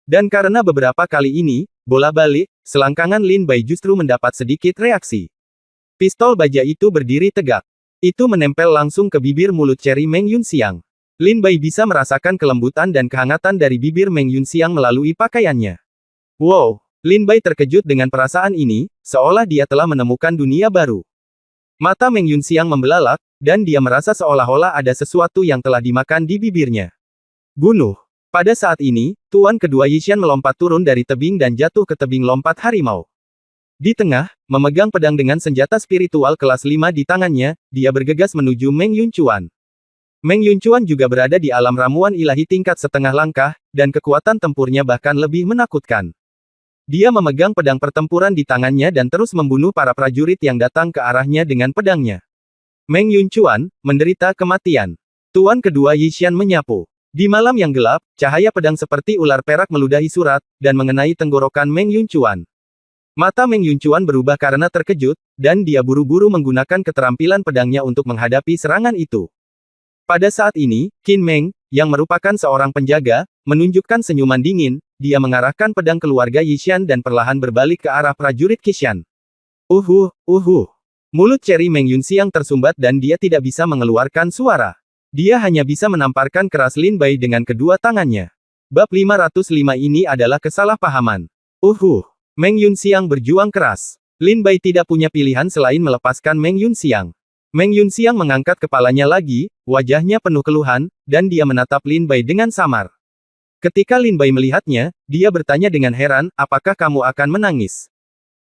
Dan karena beberapa kali ini, bola balik, selangkangan Lin Bai justru mendapat sedikit reaksi. Pistol baja itu berdiri tegak. Itu menempel langsung ke bibir mulut Cherry Meng Yunxiang. Lin Bai bisa merasakan kelembutan dan kehangatan dari bibir Meng Yunxiang melalui pakaiannya. Wow! Lin Bai terkejut dengan perasaan ini, seolah dia telah menemukan dunia baru. Mata Meng Yunxiang membelalak, dan dia merasa seolah-olah ada sesuatu yang telah dimakan di bibirnya. Bunuh! Pada saat ini, tuan kedua Yishan melompat turun dari tebing dan jatuh ke tebing lompat harimau. Di tengah, memegang pedang dengan senjata spiritual kelas 5 di tangannya, dia bergegas menuju Meng Yunchuan. Meng Yunchuan juga berada di alam ramuan ilahi tingkat setengah langkah, dan kekuatan tempurnya bahkan lebih menakutkan. Dia memegang pedang pertempuran di tangannya dan terus membunuh para prajurit yang datang ke arahnya dengan pedangnya. Meng Yunchuan, menderita kematian. Tuan kedua Yishan menyapu. Di malam yang gelap, cahaya pedang seperti ular perak meludahi surat, dan mengenai tenggorokan Meng Yunchuan. Mata Meng Yunchuan berubah karena terkejut, dan dia buru-buru menggunakan keterampilan pedangnya untuk menghadapi serangan itu. Pada saat ini, Qin Meng, yang merupakan seorang penjaga, menunjukkan senyuman dingin, dia mengarahkan pedang keluarga Yishan dan perlahan berbalik ke arah prajurit Qishan. Mulut Cherry Meng Yunxiang tersumbat dan dia tidak bisa mengeluarkan suara. Dia hanya bisa menamparkan keras Lin Bai dengan kedua tangannya. Bab 505 ini adalah kesalahpahaman. Meng Yunxiang berjuang keras. Lin Bai tidak punya pilihan selain melepaskan Meng Yunxiang. Meng Yunxiang mengangkat kepalanya lagi, wajahnya penuh keluhan, dan dia menatap Lin Bai dengan samar. Ketika Lin Bai melihatnya, dia bertanya dengan heran, apakah kamu akan menangis?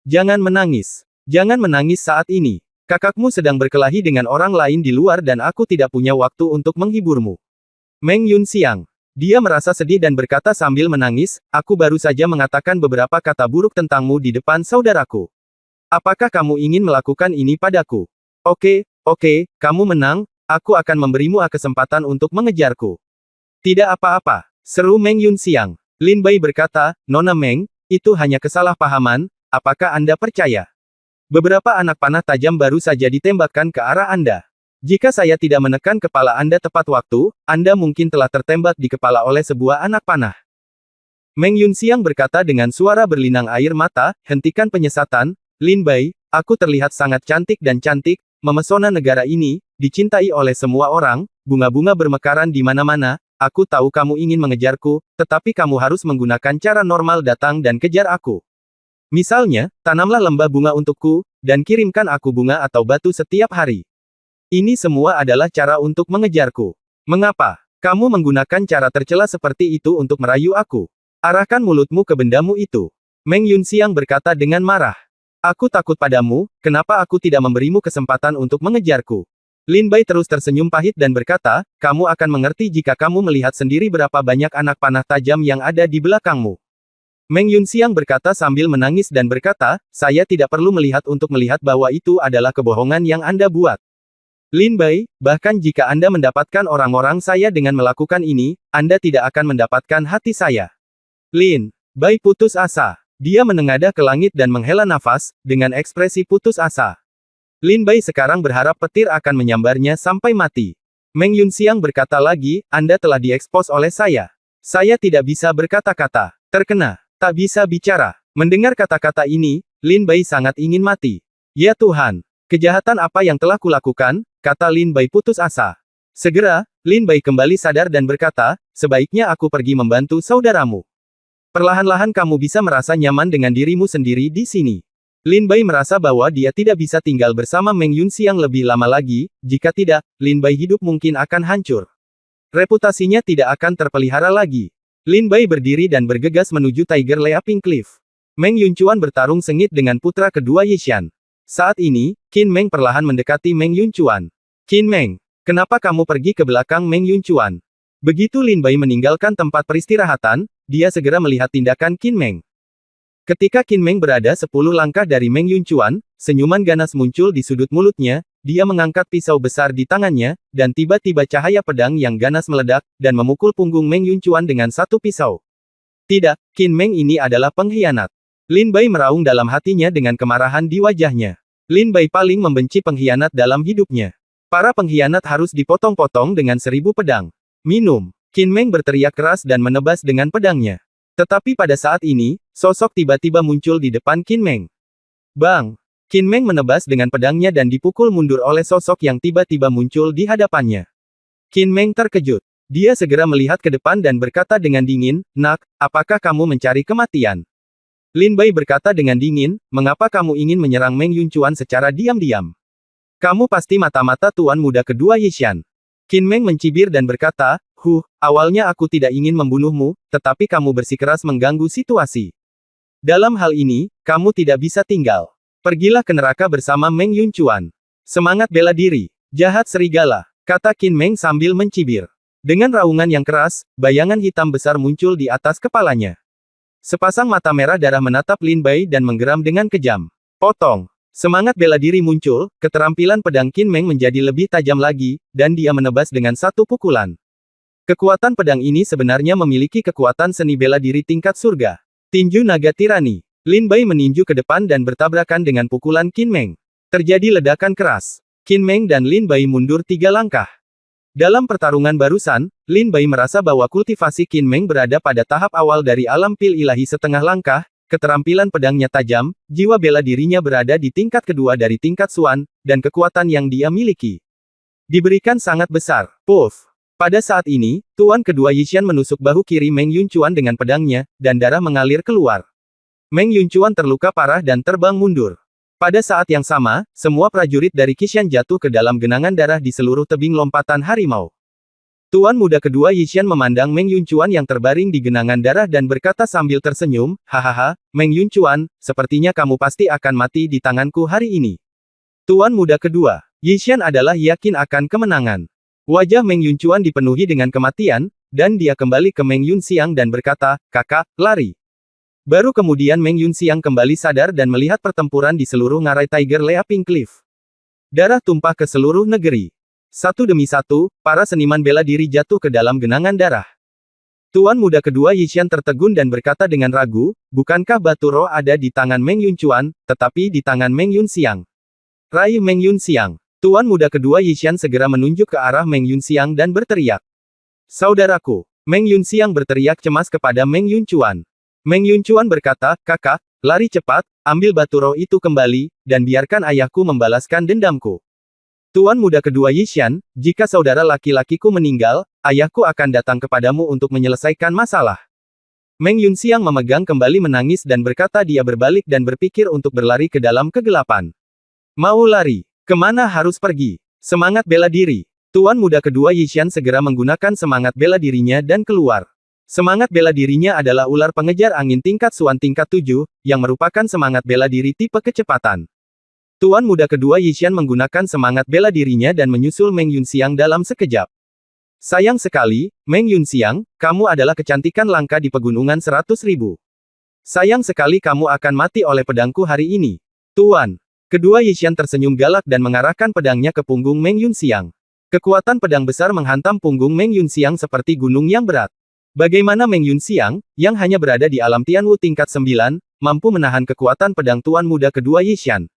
Jangan menangis. Jangan menangis saat ini. Kakakmu sedang berkelahi dengan orang lain di luar dan aku tidak punya waktu untuk menghiburmu. Meng Yunxiang. Dia merasa sedih dan berkata sambil menangis, aku baru saja mengatakan beberapa kata buruk tentangmu di depan saudaraku. Apakah kamu ingin melakukan ini padaku? Oke, kamu menang, aku akan memberimu kesempatan untuk mengejarku. Tidak apa-apa, seru Meng Yunxiang. Lin Bai berkata, Nona Meng, itu hanya kesalahpahaman, apakah Anda percaya? Beberapa anak panah tajam baru saja ditembakkan ke arah Anda. Jika saya tidak menekan kepala Anda tepat waktu, Anda mungkin telah tertembak di kepala oleh sebuah anak panah. Meng Yunxiang berkata dengan suara berlinang air mata, hentikan penyesatan, Lin Bai, aku terlihat sangat cantik dan cantik, memesona negara ini, dicintai oleh semua orang, bunga-bunga bermekaran di mana-mana, aku tahu kamu ingin mengejarku, tetapi kamu harus menggunakan cara normal datang dan kejar aku. Misalnya, tanamlah lembah bunga untukku, dan kirimkan aku bunga atau batu setiap hari. Ini semua adalah cara untuk mengejarku. Mengapa? Kamu menggunakan cara tercela seperti itu untuk merayu aku. Arahkan mulutmu ke bendamu itu. Meng Yunxiang berkata dengan marah. Aku takut padamu, kenapa aku tidak memberimu kesempatan untuk mengejarku? Lin Bai terus tersenyum pahit dan berkata, kamu akan mengerti jika kamu melihat sendiri berapa banyak anak panah tajam yang ada di belakangmu. Meng Yunxiang berkata sambil menangis dan berkata, saya tidak perlu melihat untuk melihat bahwa itu adalah kebohongan yang Anda buat. Lin Bai, bahkan jika Anda mendapatkan orang-orang saya dengan melakukan ini, Anda tidak akan mendapatkan hati saya. Lin Bai putus asa. Dia menengadah ke langit dan menghela nafas, dengan ekspresi putus asa. Lin Bai sekarang berharap petir akan menyambarnya sampai mati. Meng Yunxiang berkata lagi, Anda telah diekspos oleh saya. Saya tidak bisa berkata-kata. Terkena. Tak bisa bicara. Mendengar kata-kata ini, Lin Bai sangat ingin mati. Ya Tuhan. Kejahatan apa yang telah kulakukan, kata Lin Bai putus asa. Segera, Lin Bai kembali sadar dan berkata, sebaiknya aku pergi membantu saudaramu. Perlahan-lahan kamu bisa merasa nyaman dengan dirimu sendiri di sini. Lin Bai merasa bahwa dia tidak bisa tinggal bersama Meng Yunxiang lebih lama lagi, jika tidak, Lin Bai hidup mungkin akan hancur. Reputasinya tidak akan terpelihara lagi. Lin Bai berdiri dan bergegas menuju Tiger Leaping Cliff. Meng Yunchuan bertarung sengit dengan putra kedua Yishan. Saat ini, Qin Meng perlahan mendekati Meng Yunchuan. Qin Meng, kenapa kamu pergi ke belakang Meng Yunchuan? Begitu Lin Bai meninggalkan tempat peristirahatan, dia segera melihat tindakan Qin Meng. Ketika Qin Meng berada 10 langkah dari Meng Yunchuan, senyuman ganas muncul di sudut mulutnya, dia mengangkat pisau besar di tangannya, dan tiba-tiba cahaya pedang yang ganas meledak, dan memukul punggung Meng Yunchuan dengan satu pisau. Tidak, Qin Meng ini adalah pengkhianat. Lin Bai meraung dalam hatinya dengan kemarahan di wajahnya. Lin Bai paling membenci pengkhianat dalam hidupnya. Para pengkhianat harus dipotong-potong dengan 1000 pedang. Minum. Qin Meng berteriak keras dan menebas dengan pedangnya. Tetapi pada saat ini, sosok tiba-tiba muncul di depan Qin Meng. Bang! Qin Meng menebas dengan pedangnya dan dipukul mundur oleh sosok yang tiba-tiba muncul di hadapannya. Qin Meng terkejut. Dia segera melihat ke depan dan berkata dengan dingin, Nak, apakah kamu mencari kematian? Lin Bai berkata dengan dingin, mengapa kamu ingin menyerang Meng Yunchuan secara diam-diam? Kamu pasti mata-mata tuan muda kedua Yishan. Qin Meng mencibir dan berkata, awalnya aku tidak ingin membunuhmu, tetapi kamu bersikeras mengganggu situasi. Dalam hal ini, kamu tidak bisa tinggal. Pergilah ke neraka bersama Meng Yunchuan. Semangat bela diri. Jahat serigala, kata Qin Meng sambil mencibir. Dengan raungan yang keras, bayangan hitam besar muncul di atas kepalanya. Sepasang mata merah darah menatap Lin Bai dan menggeram dengan kejam. Potong. Semangat bela diri muncul, keterampilan pedang Qin Meng menjadi lebih tajam lagi, dan dia menebas dengan satu pukulan. Kekuatan pedang ini sebenarnya memiliki kekuatan seni bela diri tingkat surga. Tinju naga tirani. Lin Bai meninju ke depan dan bertabrakan dengan pukulan Qin Meng. Terjadi ledakan keras. Qin Meng dan Lin Bai mundur 3 langkah. Dalam pertarungan barusan, Lin Bai merasa bahwa kultivasi Qin Meng berada pada tahap awal dari alam pil ilahi setengah langkah, keterampilan pedangnya tajam, jiwa bela dirinya berada di tingkat kedua dari tingkat Xuan, dan kekuatan yang dia miliki diberikan sangat besar. Puff! Pada saat ini, tuan kedua Yishan menusuk bahu kiri Meng Yunchuan dengan pedangnya, dan darah mengalir keluar. Meng Yunchuan terluka parah dan terbang mundur. Pada saat yang sama, semua prajurit dari Qishan jatuh ke dalam genangan darah di seluruh tebing lompatan harimau. Tuan muda kedua Yishan memandang Meng Yunchuan yang terbaring di genangan darah dan berkata sambil tersenyum, hahaha, Meng Yunchuan, sepertinya kamu pasti akan mati di tanganku hari ini. Tuan muda kedua, Yishan adalah yakin akan kemenangan. Wajah Meng Yunchuan dipenuhi dengan kematian, dan dia kembali ke Meng Yunxiang dan berkata, kakak, lari. Baru kemudian Meng Yunxiang kembali sadar dan melihat pertempuran di seluruh ngarai Tiger Leaping Cliff. Darah tumpah ke seluruh negeri. Satu demi satu, para seniman bela diri jatuh ke dalam genangan darah. Tuan muda kedua Yishan tertegun dan berkata dengan ragu, bukankah batu roh ada di tangan Meng Yunchuan, tetapi di tangan Meng Yunxiang. Raih Meng Yunxiang. Tuan muda kedua Yishan segera menunjuk ke arah Meng Yunxiang dan berteriak. Saudaraku. Meng Yunxiang berteriak cemas kepada Meng Yunchuan. Meng Yunchuan berkata, kakak, lari cepat, ambil batu roh itu kembali, dan biarkan ayahku membalaskan dendamku. Tuan muda kedua Yishan, jika saudara laki-lakiku meninggal, ayahku akan datang kepadamu untuk menyelesaikan masalah. Meng Yunxiang memegang kembali menangis dan berkata dia berbalik dan berpikir untuk berlari ke dalam kegelapan. Mau lari? Kemana harus pergi? Semangat bela diri. Tuan muda kedua Yishan segera menggunakan semangat bela dirinya dan keluar. Semangat bela dirinya adalah ular pengejar angin tingkat Suan tingkat 7, yang merupakan semangat bela diri tipe kecepatan. Tuan muda kedua Yishan menggunakan semangat bela dirinya dan menyusul Meng Yunxiang dalam sekejap. Sayang sekali, Meng Yunxiang, kamu adalah kecantikan langka di pegunungan 100.000. Sayang sekali kamu akan mati oleh pedangku hari ini. Tuan. Kedua Yishan tersenyum galak dan mengarahkan pedangnya ke punggung Meng Yunxiang. Kekuatan pedang besar menghantam punggung Meng Yunxiang seperti gunung yang berat. Bagaimana Meng Yunxiang, yang hanya berada di alam Tianwu tingkat 9, mampu menahan kekuatan pedang tuan muda kedua Yishan?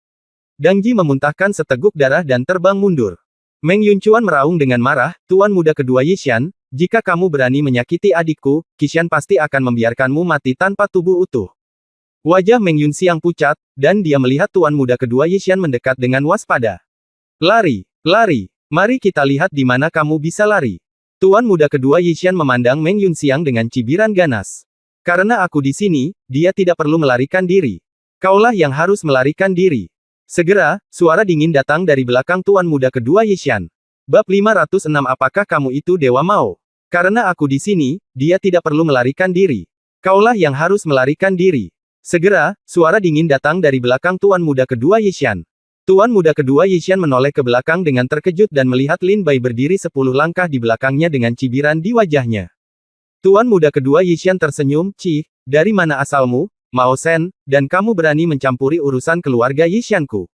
Dang Ji memuntahkan seteguk darah dan terbang mundur. Meng Yunchuan meraung dengan marah, tuan muda kedua Yishan, jika kamu berani menyakiti adikku, Qishan pasti akan membiarkanmu mati tanpa tubuh utuh. Wajah Meng Yunxiang pucat, dan dia melihat tuan muda kedua Yishan mendekat dengan waspada. Lari, lari, mari kita lihat di mana kamu bisa lari. Tuan muda kedua Yishan memandang Meng Yunxiang dengan cibiran ganas. Karena aku di sini, dia tidak perlu melarikan diri. Kaulah yang harus melarikan diri. Segera, suara dingin datang dari belakang tuan muda kedua Yishan. Bab 506 apakah kamu itu Dewa Mao? Karena aku di sini, dia tidak perlu melarikan diri. Kaulah yang harus melarikan diri. Segera, suara dingin datang dari belakang tuan muda kedua Yishan. Tuan muda kedua Yishan menoleh ke belakang dengan terkejut dan melihat Lin Bai berdiri 10 langkah di belakangnya dengan cibiran di wajahnya. Tuan muda kedua Yishan tersenyum, "Cih, dari mana asalmu, Mao Shen, dan kamu berani mencampuri urusan keluarga Yishanku?"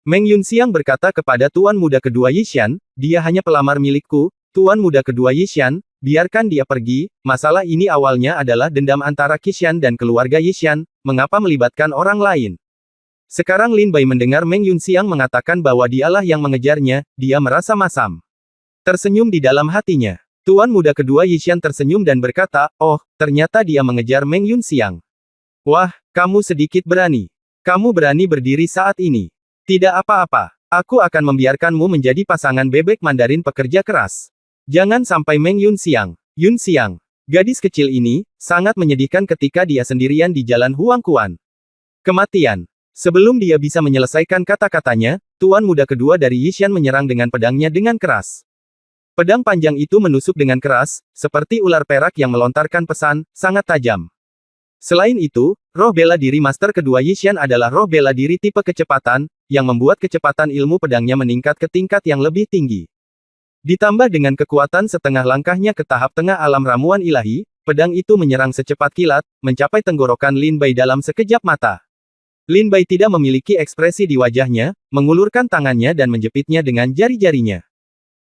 Meng Yunxiang berkata kepada tuan muda kedua Yishan, "Dia hanya pelamar milikku, tuan muda kedua Yishan, biarkan dia pergi, masalah ini awalnya adalah dendam antara Qishan dan keluarga Yishan, mengapa melibatkan orang lain?" Sekarang Lin Bai mendengar Meng Yunxiang mengatakan bahwa dialah yang mengejarnya, dia merasa masam. Tersenyum di dalam hatinya. Tuan muda kedua Yishan tersenyum dan berkata, "Oh, ternyata dia mengejar Meng Yunxiang. Wah, kamu sedikit berani. Kamu berani berdiri saat ini. Tidak apa-apa, aku akan membiarkanmu menjadi pasangan bebek Mandarin pekerja keras. Jangan sampai Meng Yunxiang." Yunxiang, gadis kecil ini, sangat menyedihkan ketika dia sendirian di jalan Huangquan. Kematian. Sebelum dia bisa menyelesaikan kata-katanya, tuan muda kedua dari Yishan menyerang dengan pedangnya dengan keras. Pedang panjang itu menusuk dengan keras, seperti ular perak yang melontarkan pesan, sangat tajam. Selain itu, roh bela diri master kedua Yishan adalah roh bela diri tipe kecepatan, yang membuat kecepatan ilmu pedangnya meningkat ke tingkat yang lebih tinggi. Ditambah dengan kekuatan setengah langkahnya ke tahap tengah alam ramuan ilahi, pedang itu menyerang secepat kilat, mencapai tenggorokan Lin Bai dalam sekejap mata. Lin Bai tidak memiliki ekspresi di wajahnya, mengulurkan tangannya dan menjepitnya dengan jari-jarinya.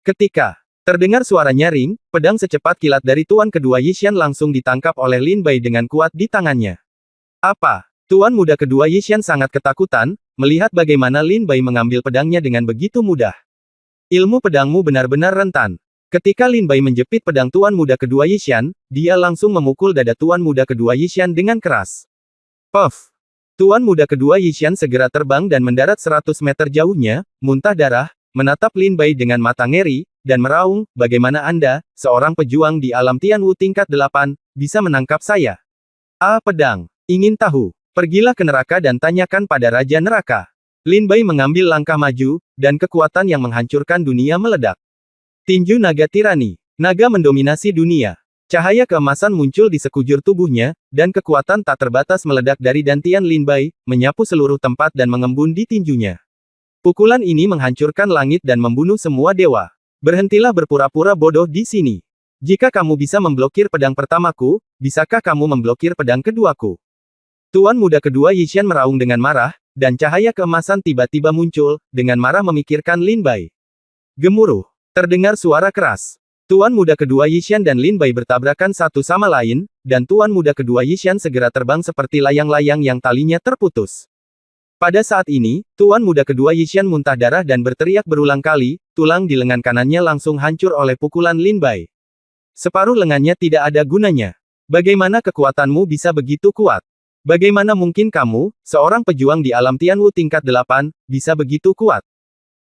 Ketika terdengar suara nyaring, pedang secepat kilat dari tuan kedua Yishan langsung ditangkap oleh Lin Bai dengan kuat di tangannya. Apa? Tuan muda kedua Yishan sangat ketakutan, melihat bagaimana Lin Bai mengambil pedangnya dengan begitu mudah. Ilmu pedangmu benar-benar rentan. Ketika Lin Bai menjepit pedang tuan muda kedua Yishan, dia langsung memukul dada tuan muda kedua Yishan dengan keras. Puff! Tuan muda kedua Yishan segera terbang dan mendarat 100 meter jauhnya, muntah darah, menatap Lin Bai dengan mata ngeri, dan meraung, "Bagaimana Anda, seorang pejuang di alam Tianwu tingkat 8, bisa menangkap saya? Ah, pedang. Ingin tahu? Pergilah ke neraka dan tanyakan pada Raja Neraka." Lin Bai mengambil langkah maju, dan kekuatan yang menghancurkan dunia meledak. Tinju naga tirani. Naga mendominasi dunia. Cahaya keemasan muncul di sekujur tubuhnya, dan kekuatan tak terbatas meledak dari dantian Lin Bai, menyapu seluruh tempat dan mengembun di tinjunya. Pukulan ini menghancurkan langit dan membunuh semua dewa. Berhentilah berpura-pura bodoh di sini. Jika kamu bisa memblokir pedang pertamaku, bisakah kamu memblokir pedang keduaku? Tuan muda kedua Yishan meraung dengan marah, dan cahaya keemasan tiba-tiba muncul, dengan marah memikirkan Lin Bai. Gemuruh. Terdengar suara keras. Tuan muda kedua Yishan dan Lin Bai bertabrakan satu sama lain, dan tuan muda kedua Yishan segera terbang seperti layang-layang yang talinya terputus. Pada saat ini, tuan muda kedua Yishan muntah darah dan berteriak berulang kali, tulang di lengan kanannya langsung hancur oleh pukulan Lin Bai. Separuh lengannya tidak ada gunanya. Bagaimana kekuatanmu bisa begitu kuat? Bagaimana mungkin kamu, seorang pejuang di alam Tianwu tingkat 8, bisa begitu kuat?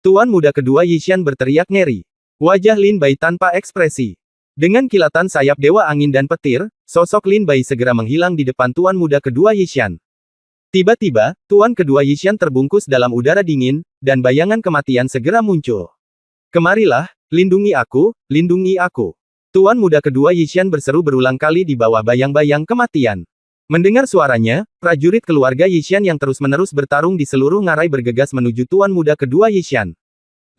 Tuan muda kedua Yishan berteriak ngeri. Wajah Lin Bai tanpa ekspresi. Dengan kilatan sayap Dewa Angin dan petir, sosok Lin Bai segera menghilang di depan Tuan Muda kedua Yishan. Tiba-tiba, Tuan kedua Yishan terbungkus dalam udara dingin, dan bayangan kematian segera muncul. Kemarilah, lindungi aku, lindungi aku. Tuan Muda kedua Yishan berseru berulang kali di bawah bayang-bayang kematian. Mendengar suaranya, prajurit keluarga Yishan yang terus-menerus bertarung di seluruh ngarai bergegas menuju Tuan Muda kedua Yishan.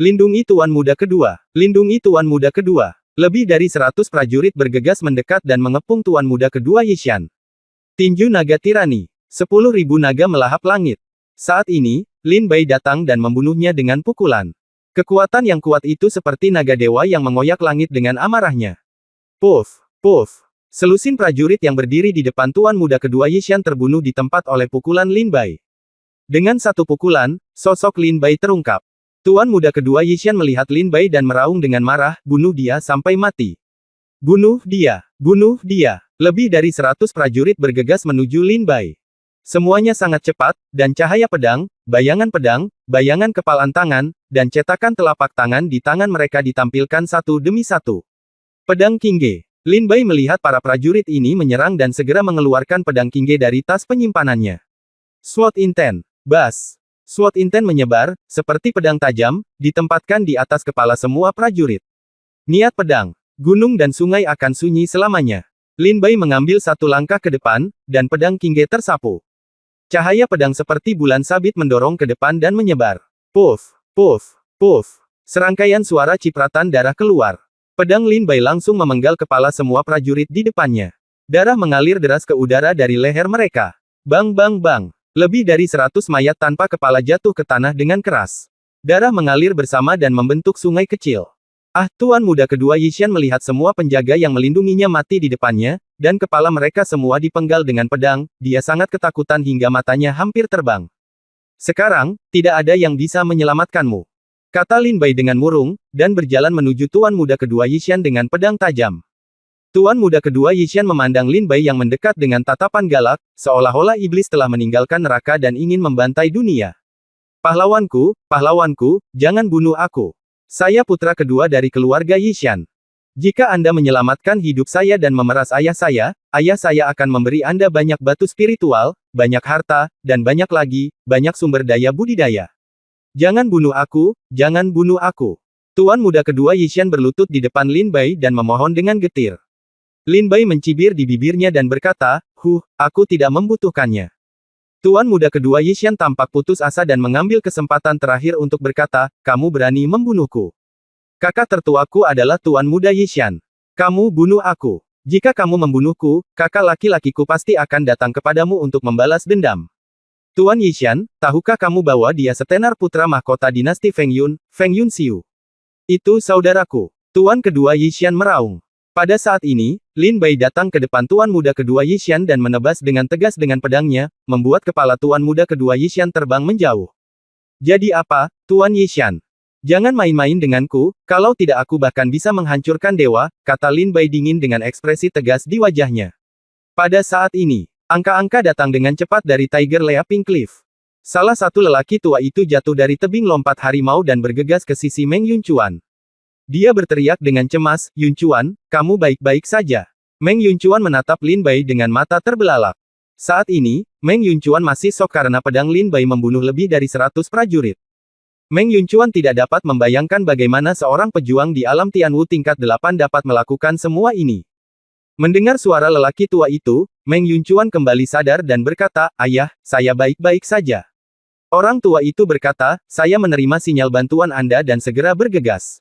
Lindungi Tuan Muda kedua, lindungi Tuan Muda kedua. Lebih dari 100 prajurit bergegas mendekat dan mengepung Tuan Muda kedua Yishan. Tinju naga tirani. 10.000 naga melahap langit. Saat ini, Lin Bai datang dan membunuhnya dengan pukulan. Kekuatan yang kuat itu seperti naga dewa yang mengoyak langit dengan amarahnya. Puff, puff. Selusin prajurit yang berdiri di depan Tuan Muda kedua Yishan terbunuh di tempat oleh pukulan Lin Bai. Dengan satu pukulan, sosok Lin Bai terungkap. Tuan Muda kedua Yishan melihat Lin Bai dan meraung dengan marah, bunuh dia sampai mati. Bunuh dia, bunuh dia. Lebih dari 100 prajurit bergegas menuju Lin Bai. Semuanya sangat cepat, dan cahaya pedang, bayangan kepalan tangan, dan cetakan telapak tangan di tangan mereka ditampilkan satu demi satu. Pedang Qingge. Lin Bai melihat para prajurit ini menyerang dan segera mengeluarkan pedang Qingge dari tas penyimpanannya. Sword Inten. Bas. Sword Inten menyebar, seperti pedang tajam, ditempatkan di atas kepala semua prajurit. Niat pedang. Gunung dan sungai akan sunyi selamanya. Lin Bai mengambil satu langkah ke depan, dan pedang Qingge tersapu. Cahaya pedang seperti bulan sabit mendorong ke depan dan menyebar. Puff, puff, puff. Serangkaian suara cipratan darah keluar. Pedang Lin Bai langsung memenggal kepala semua prajurit di depannya. Darah mengalir deras ke udara dari leher mereka. Bang bang bang. Lebih dari 100 mayat tanpa kepala jatuh ke tanah dengan keras. Darah mengalir bersama dan membentuk sungai kecil. Tuan Muda kedua Yishan melihat semua penjaga yang melindunginya mati di depannya, dan kepala mereka semua dipenggal dengan pedang, dia sangat ketakutan hingga matanya hampir terbang. Sekarang, tidak ada yang bisa menyelamatkanmu. Kata Lin Bai dengan murung, dan berjalan menuju Tuan Muda kedua Yishan dengan pedang tajam. Tuan Muda kedua Yishan memandang Lin Bai yang mendekat dengan tatapan galak, seolah-olah iblis telah meninggalkan neraka dan ingin membantai dunia. Pahlawanku, pahlawanku, jangan bunuh aku. Saya putra kedua dari keluarga Yishan. Jika Anda menyelamatkan hidup saya dan memeras ayah saya akan memberi Anda banyak batu spiritual, banyak harta, dan banyak lagi, banyak sumber daya budidaya. Jangan bunuh aku, jangan bunuh aku. Tuan Muda kedua Yishan berlutut di depan Lin Bai dan memohon dengan getir. Lin Bai mencibir di bibirnya dan berkata, aku tidak membutuhkannya. Tuan Muda kedua Yishan tampak putus asa dan mengambil kesempatan terakhir untuk berkata, kamu berani membunuhku. Kakak tertuaku adalah Tuan Muda Yishan. Kamu bunuh aku. Jika kamu membunuhku, kakak laki-lakiku pasti akan datang kepadamu untuk membalas dendam. Tuan Yishan, tahukah kamu bahwa dia setenar putra mahkota dinasti Feng Yun Xiu? Itu saudaraku. Tuan kedua Yishan meraung. Pada saat ini, Lin Bai datang ke depan Tuan Muda kedua Yishan dan menebas dengan tegas dengan pedangnya, membuat kepala Tuan Muda kedua Yishan terbang menjauh. Jadi apa, Tuan Yishan? Jangan main-main denganku, kalau tidak aku bahkan bisa menghancurkan dewa, kata Lin Bai dingin dengan ekspresi tegas di wajahnya. Pada saat ini, angka-angka datang dengan cepat dari Tiger Leaping Cliff. Salah satu lelaki tua itu jatuh dari tebing lompat harimau dan bergegas ke sisi Meng Yunchuan. Dia berteriak dengan cemas, Yunchuan, kamu baik-baik saja. Meng Yunchuan menatap Lin Bai dengan mata terbelalak. Saat ini, Meng Yunchuan masih shock karena pedang Lin Bai membunuh lebih dari 100 prajurit. Meng Yunchuan tidak dapat membayangkan bagaimana seorang pejuang di alam Tianwu tingkat 8 dapat melakukan semua ini. Mendengar suara lelaki tua itu, Meng Yunchuan kembali sadar dan berkata, ayah, saya baik-baik saja. Orang tua itu berkata, saya menerima sinyal bantuan Anda dan segera bergegas.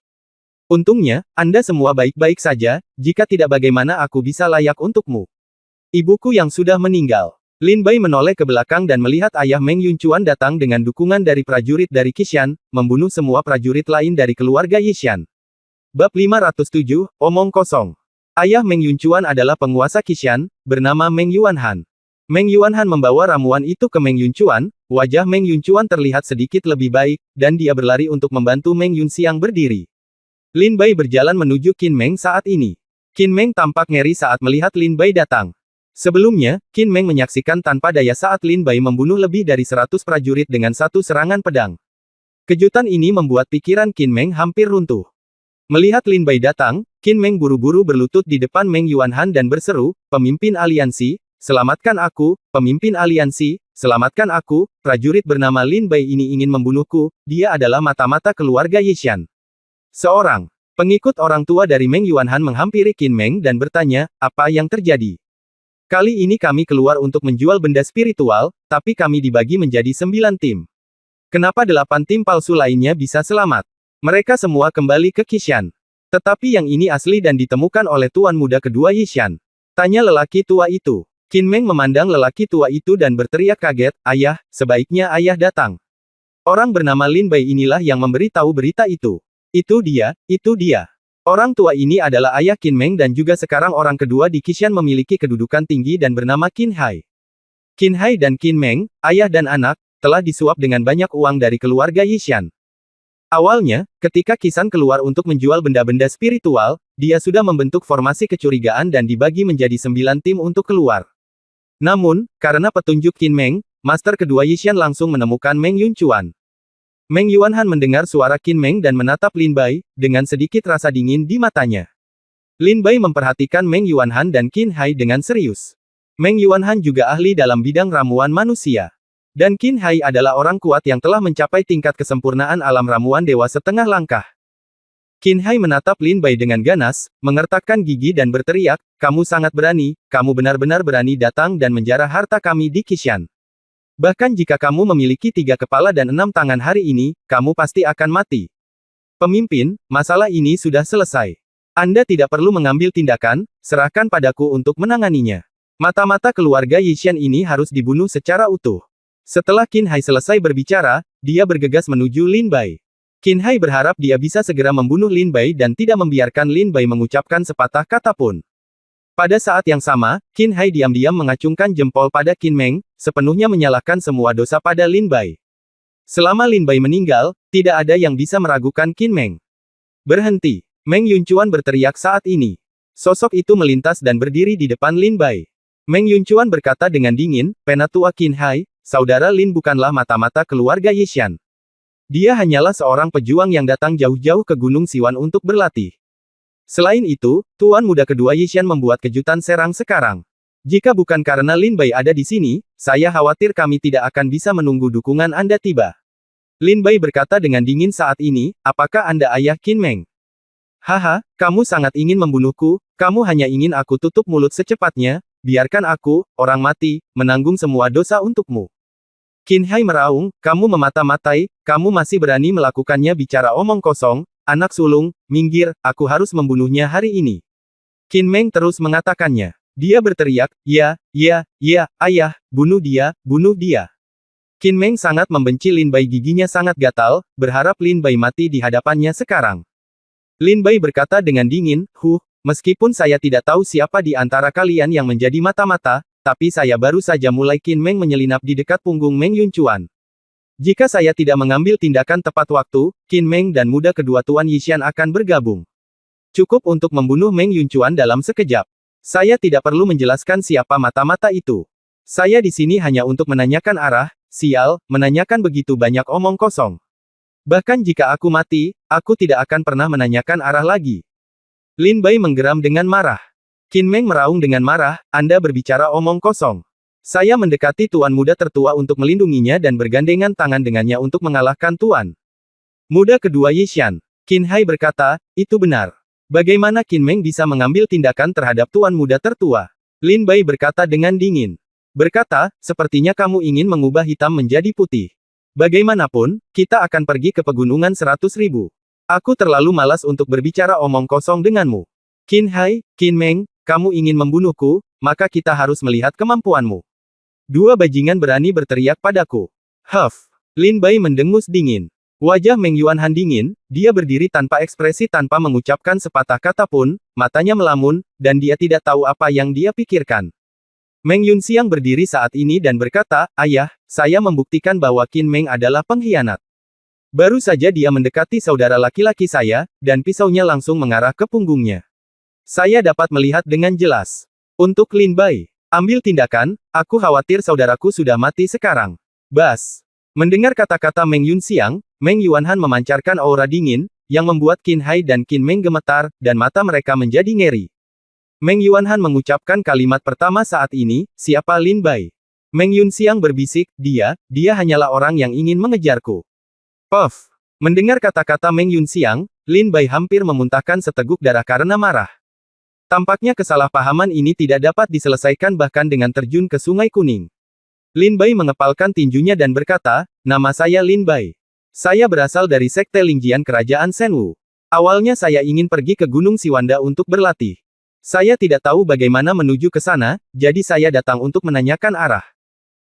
Untungnya, Anda semua baik-baik saja, jika tidak bagaimana aku bisa layak untukmu. Ibuku yang sudah meninggal. Lin Bai menoleh ke belakang dan melihat ayah Meng Yunchuan datang dengan dukungan dari prajurit dari Qishan, membunuh semua prajurit lain dari keluarga Yishan. Bab 507, Omong Kosong. Ayah Meng Yunchuan adalah penguasa Qishan, bernama Meng Yuanhan. Meng Yuanhan membawa ramuan itu ke Meng Yunchuan, wajah Meng Yunchuan terlihat sedikit lebih baik, dan dia berlari untuk membantu Meng Yunxiang berdiri. Lin Bai berjalan menuju Qin Meng saat ini. Qin Meng tampak ngeri saat melihat Lin Bai datang. Sebelumnya, Qin Meng menyaksikan tanpa daya saat Lin Bai membunuh lebih dari 100 prajurit dengan satu serangan pedang. Kejutan ini membuat pikiran Qin Meng hampir runtuh. Melihat Lin Bai datang, Qin Meng buru-buru berlutut di depan Meng Yuanhan dan berseru, "Pemimpin aliansi, selamatkan aku, pemimpin aliansi, selamatkan aku, prajurit bernama Lin Bai ini ingin membunuhku, dia adalah mata-mata keluarga Yishan." Seorang pengikut orang tua dari Meng Yuanhan menghampiri Qin Meng dan bertanya, "Apa yang terjadi? Kali ini kami keluar untuk menjual benda spiritual, tapi kami dibagi menjadi 9 tim. Kenapa 8 tim palsu lainnya bisa selamat? Mereka semua kembali ke Qishan. Tetapi yang ini asli dan ditemukan oleh tuan muda kedua Yishan." Tanya lelaki tua itu. Qin Meng memandang lelaki tua itu dan berteriak kaget, "Ayah, sebaiknya ayah datang." Orang bernama Lin Bai inilah yang memberitahu berita itu. Itu dia, itu dia. Orang tua ini adalah ayah Qin Meng dan juga sekarang orang kedua di Qishan memiliki kedudukan tinggi dan bernama Qin Hai. Qin Hai dan Qin Meng, ayah dan anak, telah disuap dengan banyak uang dari keluarga Yishan. Awalnya, ketika Qisan keluar untuk menjual benda-benda spiritual, dia sudah membentuk formasi kecurigaan dan dibagi menjadi 9 tim untuk keluar. Namun, karena petunjuk Qin Meng, master kedua Yishan langsung menemukan Meng Yunchuan. Meng Yuanhan mendengar suara Qin Meng dan menatap Lin Bai, dengan sedikit rasa dingin di matanya. Lin Bai memperhatikan Meng Yuanhan dan Qin Hai dengan serius. Meng Yuanhan juga ahli dalam bidang ramuan manusia. Dan Qin Hai adalah orang kuat yang telah mencapai tingkat kesempurnaan alam ramuan dewa setengah langkah. Qin Hai menatap Lin Bai dengan ganas, mengertakkan gigi dan berteriak, "Kamu sangat berani, kamu benar-benar berani datang dan menjarah harta kami di Qishan. Bahkan jika kamu memiliki 3 kepala dan 6 tangan hari ini, kamu pasti akan mati. Pemimpin, masalah ini sudah selesai. Anda tidak perlu mengambil tindakan, serahkan padaku untuk menanganinya. Mata-mata keluarga Yishan ini harus dibunuh secara utuh." Setelah Qin Hai selesai berbicara, dia bergegas menuju Lin Bai. Qin Hai berharap dia bisa segera membunuh Lin Bai dan tidak membiarkan Lin Bai mengucapkan sepatah kata pun. Pada saat yang sama, Qin Hai diam-diam mengacungkan jempol pada Qin Meng, sepenuhnya menyalahkan semua dosa pada Lin Bai. Selama Lin Bai meninggal, tidak ada yang bisa meragukan Qin Meng. "Berhenti!" Meng Yunchuan berteriak saat ini. Sosok itu melintas dan berdiri di depan Lin Bai. Meng Yunchuan berkata dengan dingin, "Penatua Qin Hai, Saudara Lin bukanlah mata-mata keluarga Yishan. Dia hanyalah seorang pejuang yang datang jauh-jauh ke Gunung Siwan untuk berlatih. Selain itu, tuan muda kedua Yishan membuat kejutan serang sekarang. Jika bukan karena Lin Bai ada di sini, saya khawatir kami tidak akan bisa menunggu dukungan Anda tiba." Lin Bai berkata dengan dingin saat ini, "Apakah Anda ayah Qin Meng? Haha, kamu sangat ingin membunuhku, kamu hanya ingin aku tutup mulut secepatnya. Biarkan aku, orang mati, menanggung semua dosa untukmu." Qin Hai meraung, "Kamu memata-matai, kamu masih berani melakukannya bicara omong kosong, anak sulung, minggir, aku harus membunuhnya hari ini." Qin Meng terus mengatakannya. Dia berteriak, ya, ayah, bunuh dia, bunuh dia." Qin Meng sangat membenci Lin Bai, giginya sangat gatal, berharap Lin Bai mati di hadapannya sekarang. Lin Bai berkata dengan dingin, Meskipun saya tidak tahu siapa di antara kalian yang menjadi mata-mata, tapi saya baru saja mulai." Qin Meng menyelinap di dekat punggung Meng Yunchuan. "Jika saya tidak mengambil tindakan tepat waktu, Qin Meng dan muda kedua Tuan Yishan akan bergabung. Cukup untuk membunuh Meng Yunchuan dalam sekejap. Saya tidak perlu menjelaskan siapa mata-mata itu. Saya di sini hanya untuk menanyakan arah, sial, menanyakan begitu banyak omong kosong. Bahkan jika aku mati, aku tidak akan pernah menanyakan arah lagi." Lin Bai menggeram dengan marah. Qin Meng meraung dengan marah, "Anda berbicara omong kosong. Saya mendekati tuan muda tertua untuk melindunginya dan bergandengan tangan dengannya untuk mengalahkan tuan muda kedua Yishan." Qin Hai berkata, "Itu benar. Bagaimana Qin Meng bisa mengambil tindakan terhadap tuan muda tertua?" Lin Bai berkata dengan dingin. Berkata, "Sepertinya kamu ingin mengubah hitam menjadi putih. Bagaimanapun, kita akan pergi ke pegunungan 100.000. Aku terlalu malas untuk berbicara omong kosong denganmu. Qin Hai, Qin Meng, kamu ingin membunuhku, maka kita harus melihat kemampuanmu." Dua bajingan berani berteriak padaku. Lin Bai mendengus dingin. Wajah Meng Yuanhan dingin, dia berdiri tanpa ekspresi tanpa mengucapkan sepatah kata pun, matanya melamun, dan dia tidak tahu apa yang dia pikirkan. Meng Yunxiang berdiri saat ini dan berkata, "Ayah, saya membuktikan bahwa Qin Meng adalah pengkhianat. Baru saja dia mendekati saudara laki-laki saya, dan pisaunya langsung mengarah ke punggungnya. Saya dapat melihat dengan jelas. Untuk Lin Bai, ambil tindakan, aku khawatir saudaraku sudah mati sekarang." Bas. Mendengar kata-kata Meng Yunxiang, Meng Yuanhan memancarkan aura dingin, yang membuat Qin Hai dan Qin Meng gemetar, dan mata mereka menjadi ngeri. Meng Yuanhan mengucapkan kalimat pertama saat ini, siapa Lin Bai? Meng Yunxiang berbisik, dia hanyalah orang yang ingin mengejarku. Puff! Mendengar kata-kata Meng Yunxiang, Lin Bai hampir memuntahkan seteguk darah karena marah. Tampaknya kesalahpahaman ini tidak dapat diselesaikan bahkan dengan terjun ke Sungai Kuning. Lin Bai mengepalkan tinjunya dan berkata, nama saya Lin Bai. Saya berasal dari Sekte Lingjian Kerajaan Shenwu. Awalnya saya ingin pergi ke Gunung Siwanda untuk berlatih. Saya tidak tahu bagaimana menuju ke sana, jadi saya datang untuk menanyakan arah.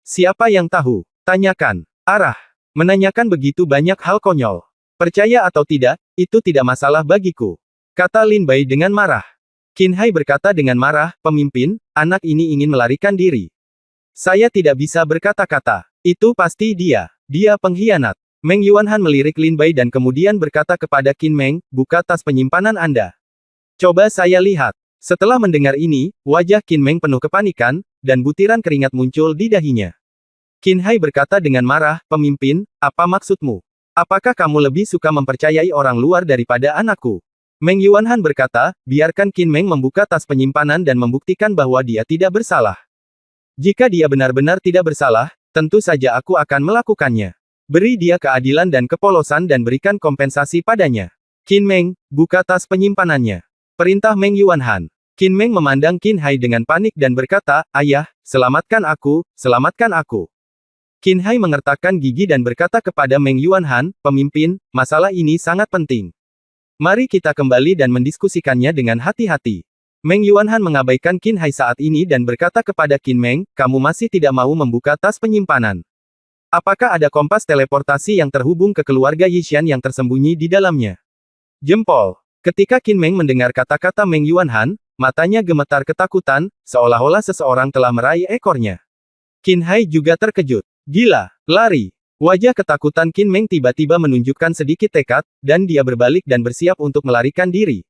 Siapa yang tahu? Tanyakan. Arah. Menanyakan begitu banyak hal konyol. Percaya atau tidak, itu tidak masalah bagiku. Kata Lin Bai dengan marah. Qin Hai berkata dengan marah, pemimpin, anak ini ingin melarikan diri. Saya tidak bisa berkata-kata. Itu pasti dia. Dia pengkhianat. Meng Yuanhan melirik Lin Bai dan kemudian berkata kepada Qin Meng, buka tas penyimpanan Anda. Coba saya lihat. Setelah mendengar ini, wajah Qin Meng penuh kepanikan, dan butiran keringat muncul di dahinya. Qin Hai berkata dengan marah, pemimpin, apa maksudmu? Apakah kamu lebih suka mempercayai orang luar daripada anakku? Meng Yuanhan berkata, biarkan Qin Meng membuka tas penyimpanan dan membuktikan bahwa dia tidak bersalah. Jika dia benar-benar tidak bersalah, tentu saja aku akan melakukannya. Beri dia keadilan dan kepolosan dan berikan kompensasi padanya. Qin Meng, buka tas penyimpanannya. Perintah Meng Yuanhan. Qin Meng memandang Qin Hai dengan panik dan berkata, ayah, selamatkan aku, selamatkan aku. Qin Hai mengertakkan gigi dan berkata kepada Meng Yuanhan, pemimpin, masalah ini sangat penting. Mari kita kembali dan mendiskusikannya dengan hati-hati. Meng Yuanhan mengabaikan Qin Hai saat ini dan berkata kepada Qin Meng, kamu masih tidak mau membuka tas penyimpanan. Apakah ada kompas teleportasi yang terhubung ke keluarga Yishan yang tersembunyi di dalamnya? Jempol. Ketika Qin Meng mendengar kata-kata Meng Yuanhan, matanya gemetar ketakutan, seolah-olah seseorang telah meraih ekornya. Qin Hai juga terkejut. Gila, lari. Wajah ketakutan Qin Meng tiba-tiba menunjukkan sedikit tekad, dan dia berbalik dan bersiap untuk melarikan diri.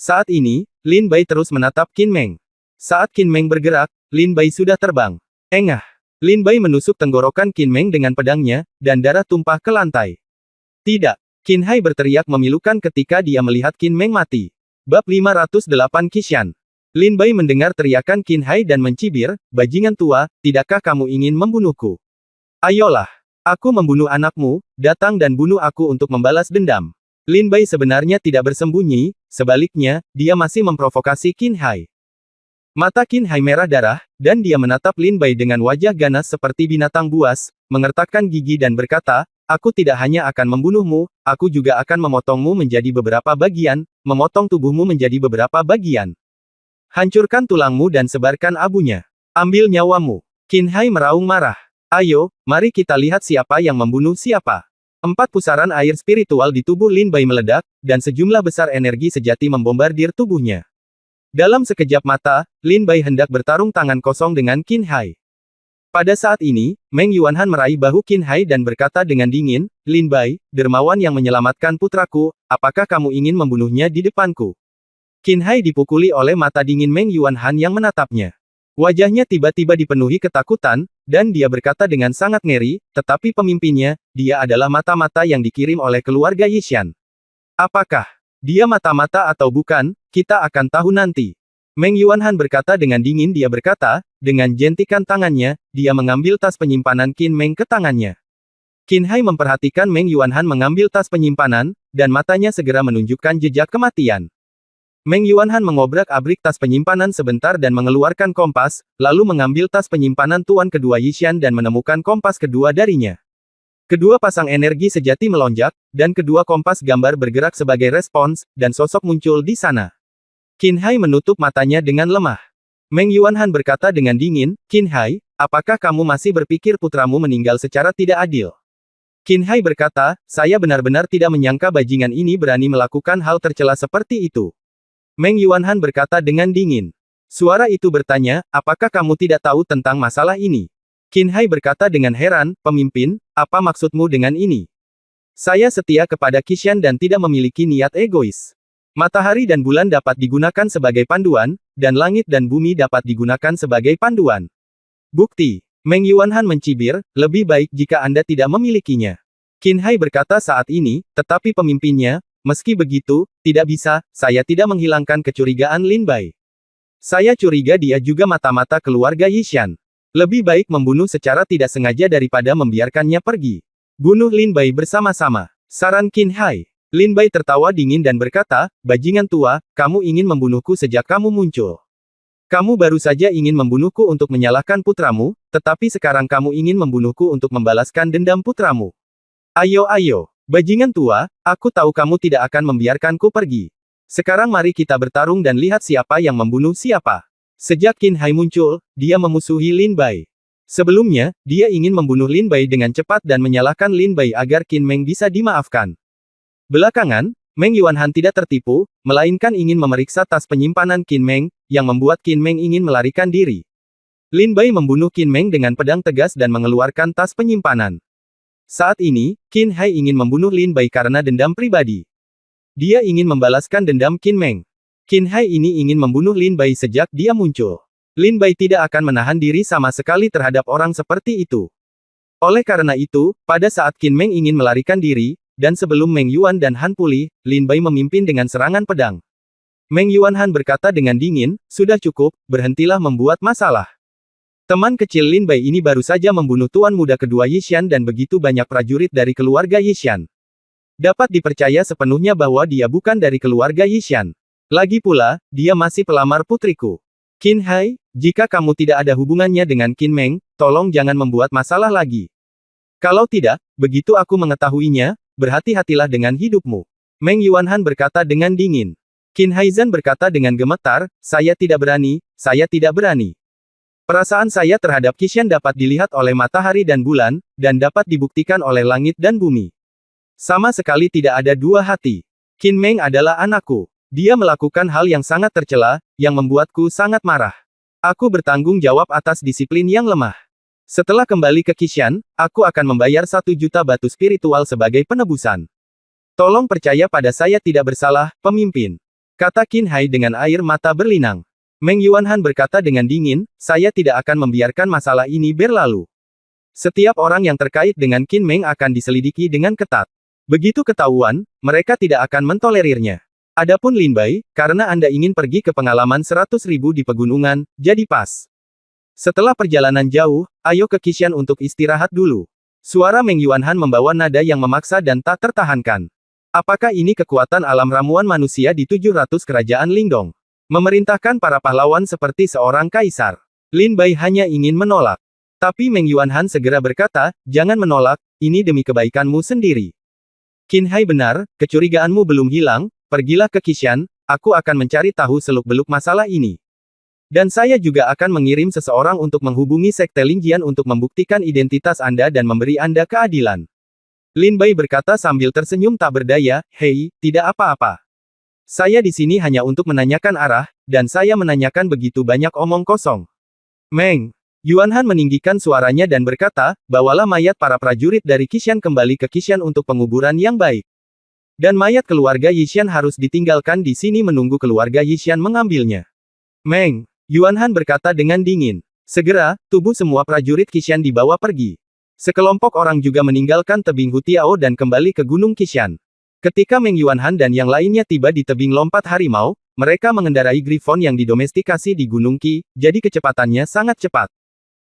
Saat ini, Lin Bai terus menatap Qin Meng. Saat Qin Meng bergerak, Lin Bai sudah terbang. Engah. Lin Bai menusuk tenggorokan Qin Meng dengan pedangnya, dan darah tumpah ke lantai. Tidak. Qin Hai berteriak memilukan ketika dia melihat Qin Meng mati. Bab 508 Qishan. Lin Bai mendengar teriakan Qin Hai dan mencibir, bajingan tua, tidakkah kamu ingin membunuhku? Ayolah. Aku membunuh anakmu, datang dan bunuh aku untuk membalas dendam. Lin Bai sebenarnya tidak bersembunyi, sebaliknya, dia masih memprovokasi Qin Hai. Mata Qin Hai merah darah, dan dia menatap Lin Bai dengan wajah ganas seperti binatang buas, mengertakkan gigi dan berkata, aku tidak hanya akan membunuhmu, aku juga akan memotongmu menjadi beberapa bagian, memotong tubuhmu menjadi beberapa bagian. Hancurkan tulangmu dan sebarkan abunya. Ambil nyawamu. Qin Hai meraung marah. Ayo, mari kita lihat siapa yang membunuh siapa. 4 pusaran air spiritual di tubuh Lin Bai meledak, dan sejumlah besar energi sejati membombardir tubuhnya. Dalam sekejap mata, Lin Bai hendak bertarung tangan kosong dengan Qin Hai. Pada saat ini, Meng Yuanhan meraih bahu Qin Hai dan berkata dengan dingin, Lin Bai, dermawan yang menyelamatkan putraku, apakah kamu ingin membunuhnya di depanku? Qin Hai dipukuli oleh mata dingin Meng Yuanhan yang menatapnya. Wajahnya tiba-tiba dipenuhi ketakutan, dan dia berkata dengan sangat ngeri, tetapi pemimpinnya, dia adalah mata-mata yang dikirim oleh keluarga Yishan. Apakah dia mata-mata atau bukan, kita akan tahu nanti. Meng Yuanhan berkata dengan dingin dia berkata, dengan jentikan tangannya, dia mengambil tas penyimpanan Qin Meng ke tangannya. Qin Hai memperhatikan Meng Yuanhan mengambil tas penyimpanan, dan matanya segera menunjukkan jejak kematian. Meng Yuanhan mengobrak-abrik tas penyimpanan sebentar dan mengeluarkan kompas, lalu mengambil tas penyimpanan tuan kedua Yishan dan menemukan kompas kedua darinya. Kedua pasang energi sejati melonjak, dan kedua kompas gambar bergerak sebagai respons, dan sosok muncul di sana. Qin Hai menutup matanya dengan lemah. Meng Yuanhan berkata dengan dingin, Qin Hai, apakah kamu masih berpikir putramu meninggal secara tidak adil? Qin Hai berkata, saya benar-benar tidak menyangka bajingan ini berani melakukan hal tercela seperti itu. Meng Yuanhan berkata dengan dingin. Suara itu bertanya, apakah kamu tidak tahu tentang masalah ini? Qin Hai berkata dengan heran, pemimpin, apa maksudmu dengan ini? Saya setia kepada Qishan dan tidak memiliki niat egois. Matahari dan bulan dapat digunakan sebagai panduan, dan langit dan bumi dapat digunakan sebagai panduan. Bukti. Meng Yuanhan mencibir, lebih baik jika Anda tidak memilikinya. Qin Hai berkata saat ini, tetapi pemimpinnya, Meski begitu, tidak bisa, saya tidak menghilangkan kecurigaan Lin Bai. Saya curiga dia juga mata-mata keluarga Yishan. Lebih baik membunuh secara tidak sengaja daripada membiarkannya pergi. Bunuh Lin Bai bersama-sama. Saran Qin Hai. Lin Bai tertawa dingin dan berkata, bajingan tua, kamu ingin membunuhku sejak kamu muncul. Kamu baru saja ingin membunuhku untuk menyalahkan putramu, tetapi sekarang kamu ingin membunuhku untuk membalaskan dendam putramu. Ayo ayo. Bajingan tua, aku tahu kamu tidak akan membiarkanku pergi. Sekarang mari kita bertarung dan lihat siapa yang membunuh siapa. Sejak Qin Hai muncul, dia memusuhi Lin Bai. Sebelumnya, dia ingin membunuh Lin Bai dengan cepat dan menyalahkan Lin Bai agar Qin Meng bisa dimaafkan. Belakangan, Meng Yuanhan tidak tertipu, melainkan ingin memeriksa tas penyimpanan Qin Meng, yang membuat Qin Meng ingin melarikan diri. Lin Bai membunuh Qin Meng dengan pedang tegas dan mengeluarkan tas penyimpanan. Saat ini, Qin Hai ingin membunuh Lin Bai karena dendam pribadi. Dia ingin membalaskan dendam Qin Meng. Qin Hai ini ingin membunuh Lin Bai sejak dia muncul. Lin Bai tidak akan menahan diri sama sekali terhadap orang seperti itu. Oleh karena itu, pada saat Qin Meng ingin melarikan diri, dan sebelum Meng Yuan dan Han pulih, Lin Bai memimpin dengan serangan pedang. Meng Yuanhan berkata dengan dingin, sudah cukup, berhentilah membuat masalah. Teman kecil Lin Bai ini baru saja membunuh tuan muda kedua Yishan dan begitu banyak prajurit dari keluarga Yishan. Dapat dipercaya sepenuhnya bahwa dia bukan dari keluarga Yishan. Lagi pula, dia masih pelamar putriku. Qin Hai, jika kamu tidak ada hubungannya dengan Qin Meng, tolong jangan membuat masalah lagi. Kalau tidak, begitu aku mengetahuinya, berhati-hatilah dengan hidupmu. Meng Yuanhan berkata dengan dingin. Qin Haizan berkata dengan gemetar, saya tidak berani, saya tidak berani. Perasaan saya terhadap Qishan dapat dilihat oleh matahari dan bulan, dan dapat dibuktikan oleh langit dan bumi. Sama sekali tidak ada dua hati. Qin Meng adalah anakku. Dia melakukan hal yang sangat tercela, yang membuatku sangat marah. Aku bertanggung jawab atas disiplin yang lemah. Setelah kembali ke Qishan, aku akan membayar 1 juta batu spiritual sebagai penebusan. Tolong percaya pada saya tidak bersalah, pemimpin. Kata Qin Hai dengan air mata berlinang. Meng Yuanhan berkata dengan dingin, saya tidak akan membiarkan masalah ini berlalu. Setiap orang yang terkait dengan Qin Meng akan diselidiki dengan ketat. Begitu ketahuan, mereka tidak akan mentolerirnya. Adapun Lin Bai, karena Anda ingin pergi ke pengalaman 100.000 di pegunungan, jadi pas. Setelah perjalanan jauh, ayo ke Qishan untuk istirahat dulu. Suara Meng Yuanhan membawa nada yang memaksa dan tak tertahankan. Apakah ini kekuatan alam ramuan manusia di 700 kerajaan Lingdong? Memerintahkan para pahlawan seperti seorang kaisar. Lin Bai hanya ingin menolak. Tapi Meng Yuanhan segera berkata, jangan menolak, ini demi kebaikanmu sendiri. Qin Hai benar, kecurigaanmu belum hilang, pergilah ke Qishan, aku akan mencari tahu seluk-beluk masalah ini. Dan saya juga akan mengirim seseorang untuk menghubungi Sekte Lingjian untuk membuktikan identitas Anda dan memberi Anda keadilan. Lin Bai berkata sambil tersenyum tak berdaya, hei, tidak apa-apa. Saya di sini hanya untuk menanyakan arah, dan saya menanyakan begitu banyak omong kosong. Meng Yuanhan meninggikan suaranya dan berkata, bawalah mayat para prajurit dari Qishan kembali ke Qishan untuk penguburan yang baik. Dan mayat keluarga Yishan harus ditinggalkan di sini menunggu keluarga Yishan mengambilnya. Meng Yuanhan berkata dengan dingin. Segera, tubuh semua prajurit Qishan dibawa pergi. Sekelompok orang juga meninggalkan tebing Hutiao dan kembali ke Gunung Qishan. Ketika Meng Yuanhan dan yang lainnya tiba di tebing lompat harimau, mereka mengendarai Griffon yang didomestikasi di Gunung Qi, jadi kecepatannya sangat cepat.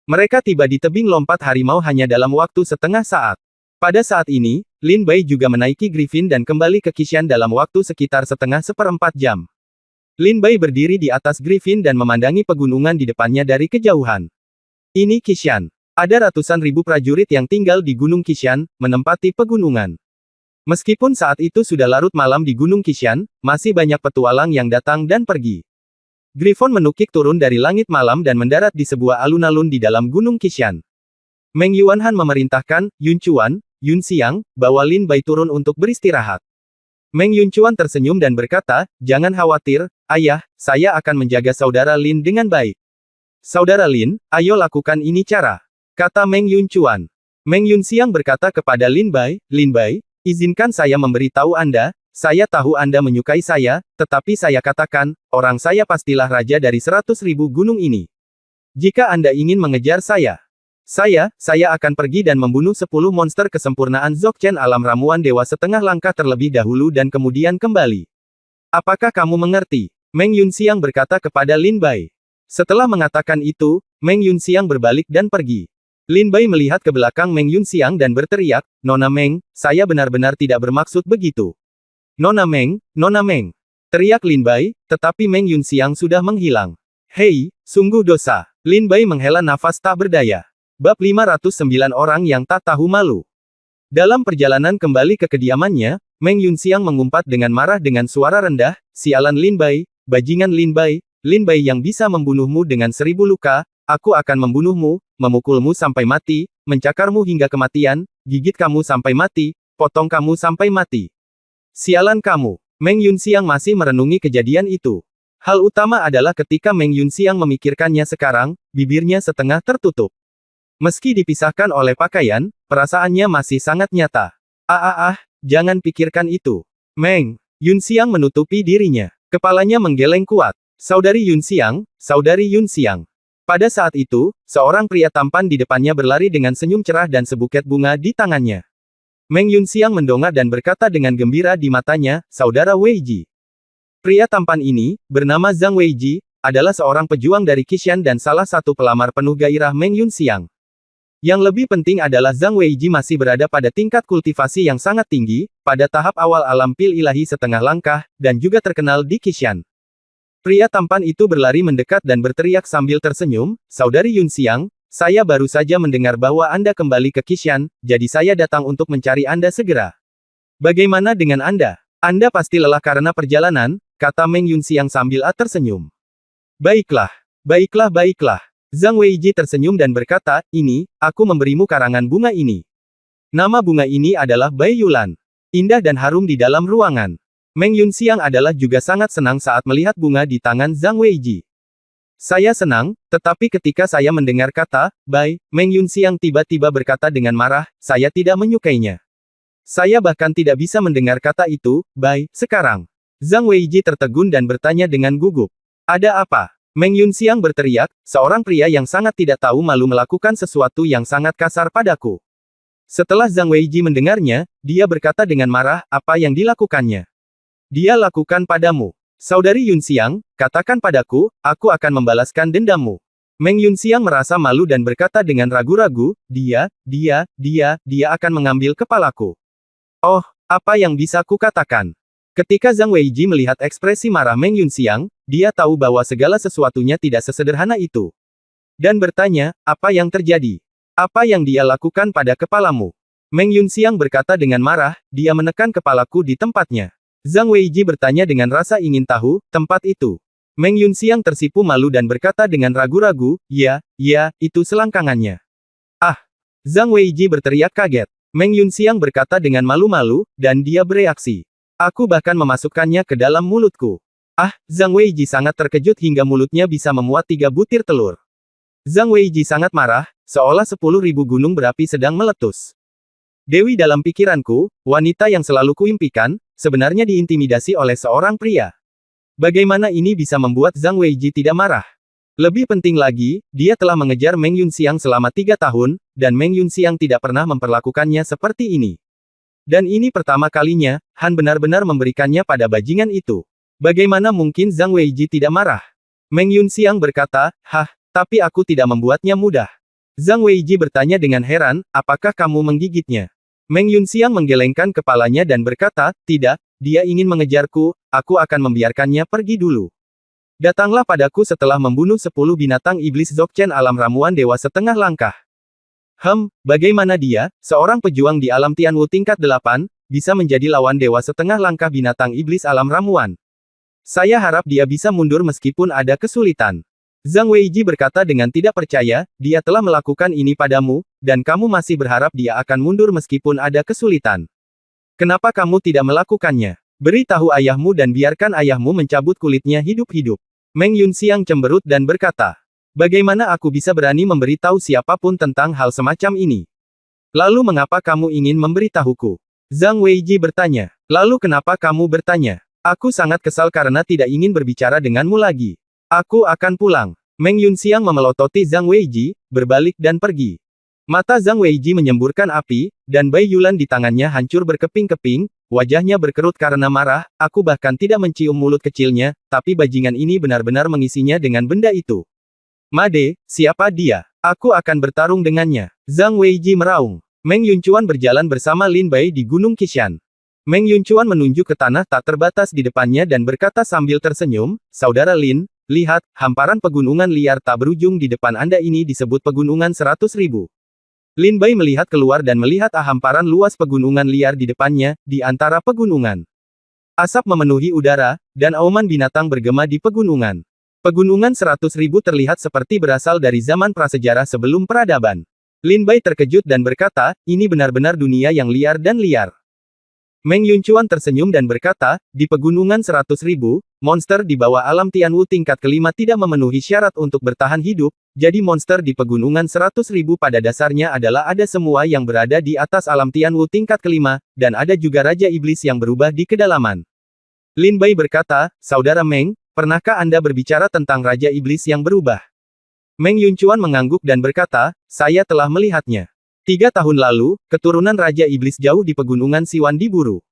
Mereka tiba di tebing lompat harimau hanya dalam waktu setengah saat. Pada saat ini, Lin Bai juga menaiki Griffin dan kembali ke Qishan dalam waktu sekitar setengah seperempat jam. Lin Bai berdiri di atas Griffin dan memandangi pegunungan di depannya dari kejauhan. Ini Qishan. Ada ratusan ribu prajurit yang tinggal di Gunung Qishan, menempati pegunungan. Meskipun saat itu sudah larut malam di Gunung Qishan, masih banyak petualang yang datang dan pergi. Griffon menukik turun dari langit malam dan mendarat di sebuah alun-alun di dalam Gunung Qishan. Meng Yuanhan memerintahkan, Yun Chuan, Yun Xiang, bawa Lin Bai turun untuk beristirahat. Meng Yun Chuan tersenyum dan berkata, jangan khawatir, ayah, saya akan menjaga saudara Lin dengan baik. Saudara Lin, ayo lakukan ini cara. Kata Meng Yun Chuan. Meng Yun Xiang berkata kepada Lin Bai, izinkan saya memberitahu Anda, saya tahu Anda menyukai saya, tetapi saya katakan, orang saya pastilah raja dari 100.000 gunung ini. Jika Anda ingin mengejar saya, Saya akan pergi dan membunuh 10 monster kesempurnaan Dzogchen alam ramuan dewa setengah langkah terlebih dahulu dan kemudian kembali. Apakah kamu mengerti? Meng Yunxiang berkata kepada Lin Bai. Setelah mengatakan itu, Meng Yunxiang berbalik dan pergi. Lin Bai melihat ke belakang Meng Yunxiang dan berteriak, "Nona Meng, saya benar-benar tidak bermaksud begitu." Nona Meng, teriak Lin Bai, tetapi Meng Yunxiang sudah menghilang. Hei, sungguh dosa. Lin Bai menghela nafas tak berdaya. Bab 509 orang yang tak tahu malu. Dalam perjalanan kembali ke kediamannya, Meng Yunxiang mengumpat dengan marah dengan suara rendah, "Sialan Lin Bai, bajingan Lin Bai yang bisa membunuhmu dengan 1000 luka, aku akan membunuhmu, memukulmu sampai mati, mencakarmu hingga kematian, gigit kamu sampai mati, potong kamu sampai mati. Sialan kamu." Meng Yunxiang masih merenungi kejadian itu. Hal utama adalah ketika Meng Yunxiang memikirkannya sekarang, bibirnya setengah tertutup. Meski dipisahkan oleh pakaian, perasaannya masih sangat nyata. Jangan pikirkan itu. Meng Yunxiang menutupi dirinya. Kepalanya menggeleng kuat. Saudari Yunxiang. Pada saat itu, seorang pria tampan di depannya berlari dengan senyum cerah dan sebuket bunga di tangannya. Meng Yunxiang mendongak dan berkata dengan gembira di matanya, "Saudara Weiji." Pria tampan ini, bernama Zhang Weiji, adalah seorang pejuang dari Qishan dan salah satu pelamar penuh gairah Meng Yunxiang. Yang lebih penting adalah Zhang Weiji masih berada pada tingkat kultivasi yang sangat tinggi, pada tahap awal alam pil ilahi setengah langkah, dan juga terkenal di Qishan. Pria tampan itu berlari mendekat dan berteriak sambil tersenyum, "Saudari Yunxiang, saya baru saja mendengar bahwa Anda kembali ke Qishan, jadi saya datang untuk mencari Anda segera. Bagaimana dengan Anda? Anda pasti lelah karena perjalanan," kata Meng Yunxiang sambil tersenyum. Baiklah. Zhang Weiji tersenyum dan berkata, "Ini, aku memberimu karangan bunga ini. Nama bunga ini adalah Bai Yulan. Indah dan harum di dalam ruangan." Meng Yunxiang adalah juga sangat senang saat melihat bunga di tangan Zhang Weiji. "Saya senang, tetapi ketika saya mendengar kata, Bai," Meng Yunxiang tiba-tiba berkata dengan marah, "saya tidak menyukainya. Saya bahkan tidak bisa mendengar kata itu, Bai, sekarang." Zhang Weiji tertegun dan bertanya dengan gugup. "Ada apa?" Meng Yunxiang berteriak, "Seorang pria yang sangat tidak tahu malu melakukan sesuatu yang sangat kasar padaku." Setelah Zhang Weiji mendengarnya, dia berkata dengan marah, "Apa yang dilakukannya? Dia lakukan padamu. Saudari Yunxiang, katakan padaku, aku akan membalaskan dendammu." Meng Yunxiang merasa malu dan berkata dengan ragu-ragu, dia akan mengambil kepalaku. Oh, apa yang bisa kukatakan? Ketika Zhang Weiji melihat ekspresi marah Meng Yunxiang, dia tahu bahwa segala sesuatunya tidak sesederhana itu. Dan bertanya, "Apa yang terjadi? Apa yang dia lakukan pada kepalamu?" Meng Yunxiang berkata dengan marah, "Dia menekan kepalaku di tempatnya." Zhang Weiji bertanya dengan rasa ingin tahu, "Tempat itu?" Meng Yunxiang tersipu malu dan berkata dengan ragu-ragu, ya, itu selangkangannya." "Ah!" Zhang Weiji berteriak kaget. Meng Yunxiang berkata dengan malu-malu, dan dia bereaksi. "Aku bahkan memasukkannya ke dalam mulutku." Zhang Weiji sangat terkejut hingga mulutnya bisa memuat 3 butir telur. Zhang Weiji sangat marah, seolah 10.000 gunung berapi sedang meletus. Dewi dalam pikiranku, wanita yang selalu kuimpikan, sebenarnya diintimidasi oleh seorang pria. Bagaimana ini bisa membuat Zhang Weiji tidak marah? Lebih penting lagi, dia telah mengejar Meng Yunxiang selama 3 tahun, dan Meng Yunxiang tidak pernah memperlakukannya seperti ini. Dan ini pertama kalinya, Han benar-benar memberikannya pada bajingan itu. Bagaimana mungkin Zhang Weiji tidak marah? Meng Yunxiang berkata, tapi aku tidak membuatnya mudah." Zhang Weiji bertanya dengan heran, "Apakah kamu menggigitnya?" Meng Yunxiang menggelengkan kepalanya dan berkata, "Tidak, dia ingin mengejarku, aku akan membiarkannya pergi dulu. Datanglah padaku setelah membunuh 10 binatang iblis Dzogchen alam ramuan dewa setengah langkah." Bagaimana dia, seorang pejuang di alam Tianwu tingkat 8, bisa menjadi lawan dewa setengah langkah binatang iblis alam ramuan? Saya harap dia bisa mundur meskipun ada kesulitan. Zhang Weiji berkata dengan tidak percaya, "Dia telah melakukan ini padamu, dan kamu masih berharap dia akan mundur meskipun ada kesulitan. Kenapa kamu tidak melakukannya? Beritahu ayahmu dan biarkan ayahmu mencabut kulitnya hidup-hidup." Meng Yunxiang cemberut dan berkata, "Bagaimana aku bisa berani memberitahu siapapun tentang hal semacam ini? Lalu mengapa kamu ingin memberitahuku?" Zhang Weiji bertanya. "Lalu kenapa kamu bertanya? Aku sangat kesal karena tidak ingin berbicara denganmu lagi. Aku akan pulang." Meng Yunxiang memelototi Zhang Weiji, berbalik dan pergi. Mata Zhang Weiji menyemburkan api, dan Bai Yulan di tangannya hancur berkeping-keping, wajahnya berkerut karena marah, aku bahkan tidak mencium mulut kecilnya, tapi bajingan ini benar-benar mengisinya dengan benda itu. Made, siapa dia? Aku akan bertarung dengannya. Zhang Weiji meraung. Meng Yunchuan berjalan bersama Lin Bai di Gunung Qishan. Meng Yunchuan menunjuk ke tanah tak terbatas di depannya dan berkata sambil tersenyum, Saudara Lin, lihat, hamparan pegunungan liar tak berujung di depan Anda ini disebut pegunungan 100.000. Lin Bai melihat keluar dan melihat hamparan luas pegunungan liar di depannya, di antara pegunungan. Asap memenuhi udara, dan auman binatang bergema di pegunungan. Pegunungan 100.000 terlihat seperti berasal dari zaman prasejarah sebelum peradaban. Lin Bai terkejut dan berkata, ini benar-benar dunia yang liar dan liar. Meng Yunchuan tersenyum dan berkata, di pegunungan 100.000, monster di bawah alam Tianwu tingkat kelima tidak memenuhi syarat untuk bertahan hidup, jadi monster di pegunungan 100.000 pada dasarnya adalah ada semua yang berada di atas alam Tianwu tingkat kelima, dan ada juga Raja Iblis yang berubah di kedalaman. Lin Bai berkata, Saudara Meng, pernahkah Anda berbicara tentang Raja Iblis yang berubah? Meng Yunchuan mengangguk dan berkata, saya telah melihatnya. 3 tahun lalu, keturunan Raja Iblis jauh di pegunungan Siwan diburu.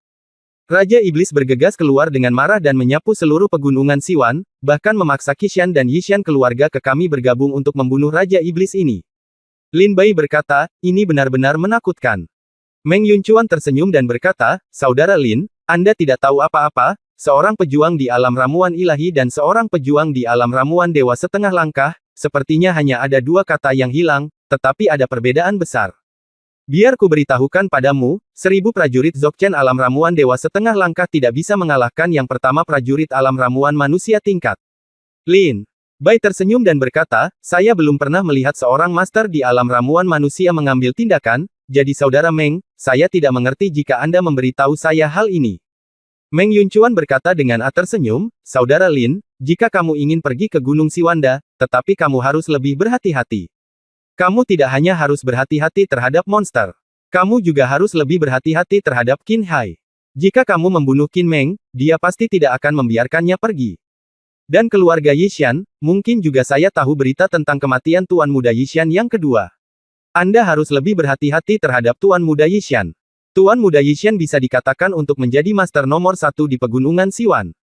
Raja Iblis bergegas keluar dengan marah dan menyapu seluruh pegunungan Siwan, bahkan memaksa Qishan dan Yishan keluarga ke kami bergabung untuk membunuh Raja Iblis ini. Lin Bai berkata, ini benar-benar menakutkan. Meng Yunchuan tersenyum dan berkata, Saudara Lin, Anda tidak tahu apa-apa, seorang pejuang di alam ramuan ilahi dan seorang pejuang di alam ramuan dewa setengah langkah, sepertinya hanya ada 2 kata yang hilang, tetapi ada perbedaan besar. Biar ku beritahukan padamu, 1000 prajurit Dzogchen alam ramuan dewa setengah langkah tidak bisa mengalahkan yang pertama prajurit alam ramuan manusia tingkat. Lin Bai tersenyum dan berkata, saya belum pernah melihat seorang master di alam ramuan manusia mengambil tindakan, jadi Saudara Meng, saya tidak mengerti jika Anda memberitahu saya hal ini. Meng Yunchuan berkata dengan tersenyum, Saudara Lin, jika kamu ingin pergi ke Gunung Siwanda, tetapi kamu harus lebih berhati-hati. Kamu tidak hanya harus berhati-hati terhadap monster. Kamu juga harus lebih berhati-hati terhadap Qin Hai. Jika kamu membunuh Qin Meng, dia pasti tidak akan membiarkannya pergi. Dan keluarga Yishan, mungkin juga saya tahu berita tentang kematian Tuan Muda Yishan yang kedua. Anda harus lebih berhati-hati terhadap Tuan Muda Yishan. Tuan Muda Yishan bisa dikatakan untuk menjadi master nomor 1 di pegunungan Siwan.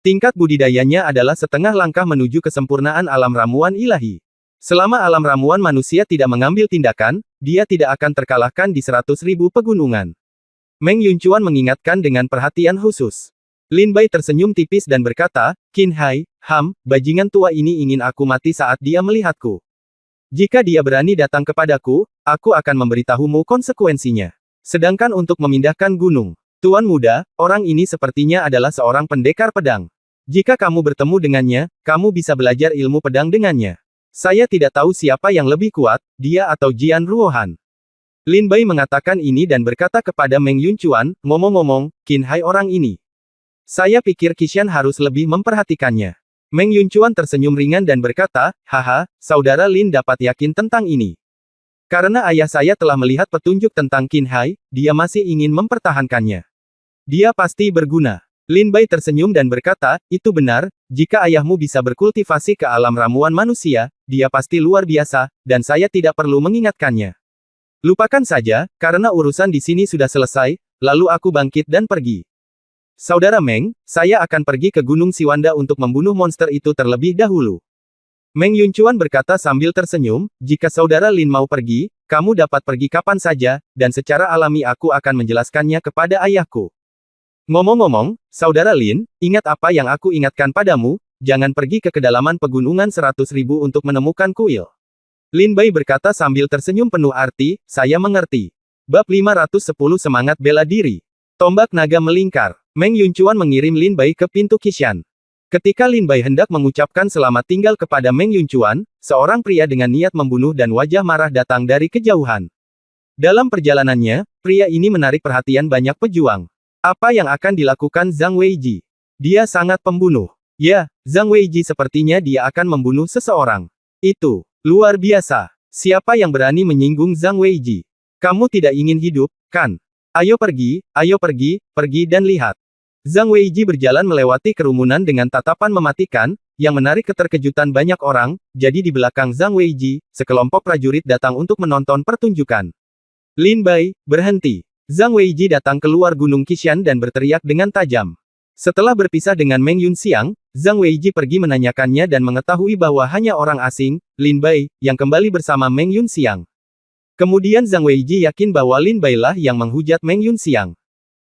Tingkat budidayanya adalah setengah langkah menuju kesempurnaan alam ramuan ilahi. Selama alam ramuan manusia tidak mengambil tindakan, dia tidak akan terkalahkan di 100.000 pegunungan. Meng Yunchuan mengingatkan dengan perhatian khusus. Lin Bai tersenyum tipis dan berkata, Qin Hai, bajingan tua ini ingin aku mati saat dia melihatku. Jika dia berani datang kepadaku, aku akan memberitahumu konsekuensinya. Sedangkan untuk memindahkan gunung, Tuan Muda, orang ini sepertinya adalah seorang pendekar pedang. Jika kamu bertemu dengannya, kamu bisa belajar ilmu pedang dengannya. Saya tidak tahu siapa yang lebih kuat, dia atau Jian Ruohan. Lin Bai mengatakan ini dan berkata kepada Meng Yunchuan, ngomong-ngomong, Qin Hai orang ini. Saya pikir Qishan harus lebih memperhatikannya. Meng Yunchuan tersenyum ringan dan berkata, haha, Saudara Lin dapat yakin tentang ini. Karena ayah saya telah melihat petunjuk tentang Qin Hai, dia masih ingin mempertahankannya. Dia pasti berguna. Lin Bai tersenyum dan berkata, itu benar, jika ayahmu bisa berkultivasi ke alam ramuan manusia, dia pasti luar biasa, dan saya tidak perlu mengingatkannya. Lupakan saja, karena urusan di sini sudah selesai, lalu aku bangkit dan pergi. Saudara Meng, saya akan pergi ke Gunung Siwanda untuk membunuh monster itu terlebih dahulu. Meng Yunchuan berkata sambil tersenyum, jika Saudara Lin mau pergi, kamu dapat pergi kapan saja, dan secara alami aku akan menjelaskannya kepada ayahku. Ngomong-ngomong, Saudara Lin, ingat apa yang aku ingatkan padamu, jangan pergi ke kedalaman pegunungan 100.000 untuk menemukan kuil. Lin Bai berkata sambil tersenyum penuh arti, saya mengerti. Bab 510 Semangat Bela Diri. Tombak naga melingkar. Meng Yunchuan mengirim Lin Bai ke pintu Qishan. Ketika Lin Bai hendak mengucapkan selamat tinggal kepada Meng Yunchuan, seorang pria dengan niat membunuh dan wajah marah datang dari kejauhan. Dalam perjalanannya, pria ini menarik perhatian banyak pejuang. Apa yang akan dilakukan Zhang Weiji? Dia sangat pembunuh. Ya, Zhang Weiji sepertinya dia akan membunuh seseorang. Itu luar biasa. Siapa yang berani menyinggung Zhang Weiji? Kamu tidak ingin hidup, kan? Ayo pergi, pergi dan lihat. Zhang Weiji berjalan melewati kerumunan dengan tatapan mematikan, yang menarik keterkejutan banyak orang, jadi di belakang Zhang Weiji, sekelompok prajurit datang untuk menonton pertunjukan. Lin Bai, berhenti. Zhang Weiji datang keluar Gunung Qishan dan berteriak dengan tajam. Setelah berpisah dengan Meng Yunxiang, Zhang Weiji pergi menanyakannya dan mengetahui bahwa hanya orang asing, Lin Bai, yang kembali bersama Meng Yunxiang. Kemudian Zhang Weiji yakin bahwa Lin Bai lah yang menghujat Meng Yunxiang.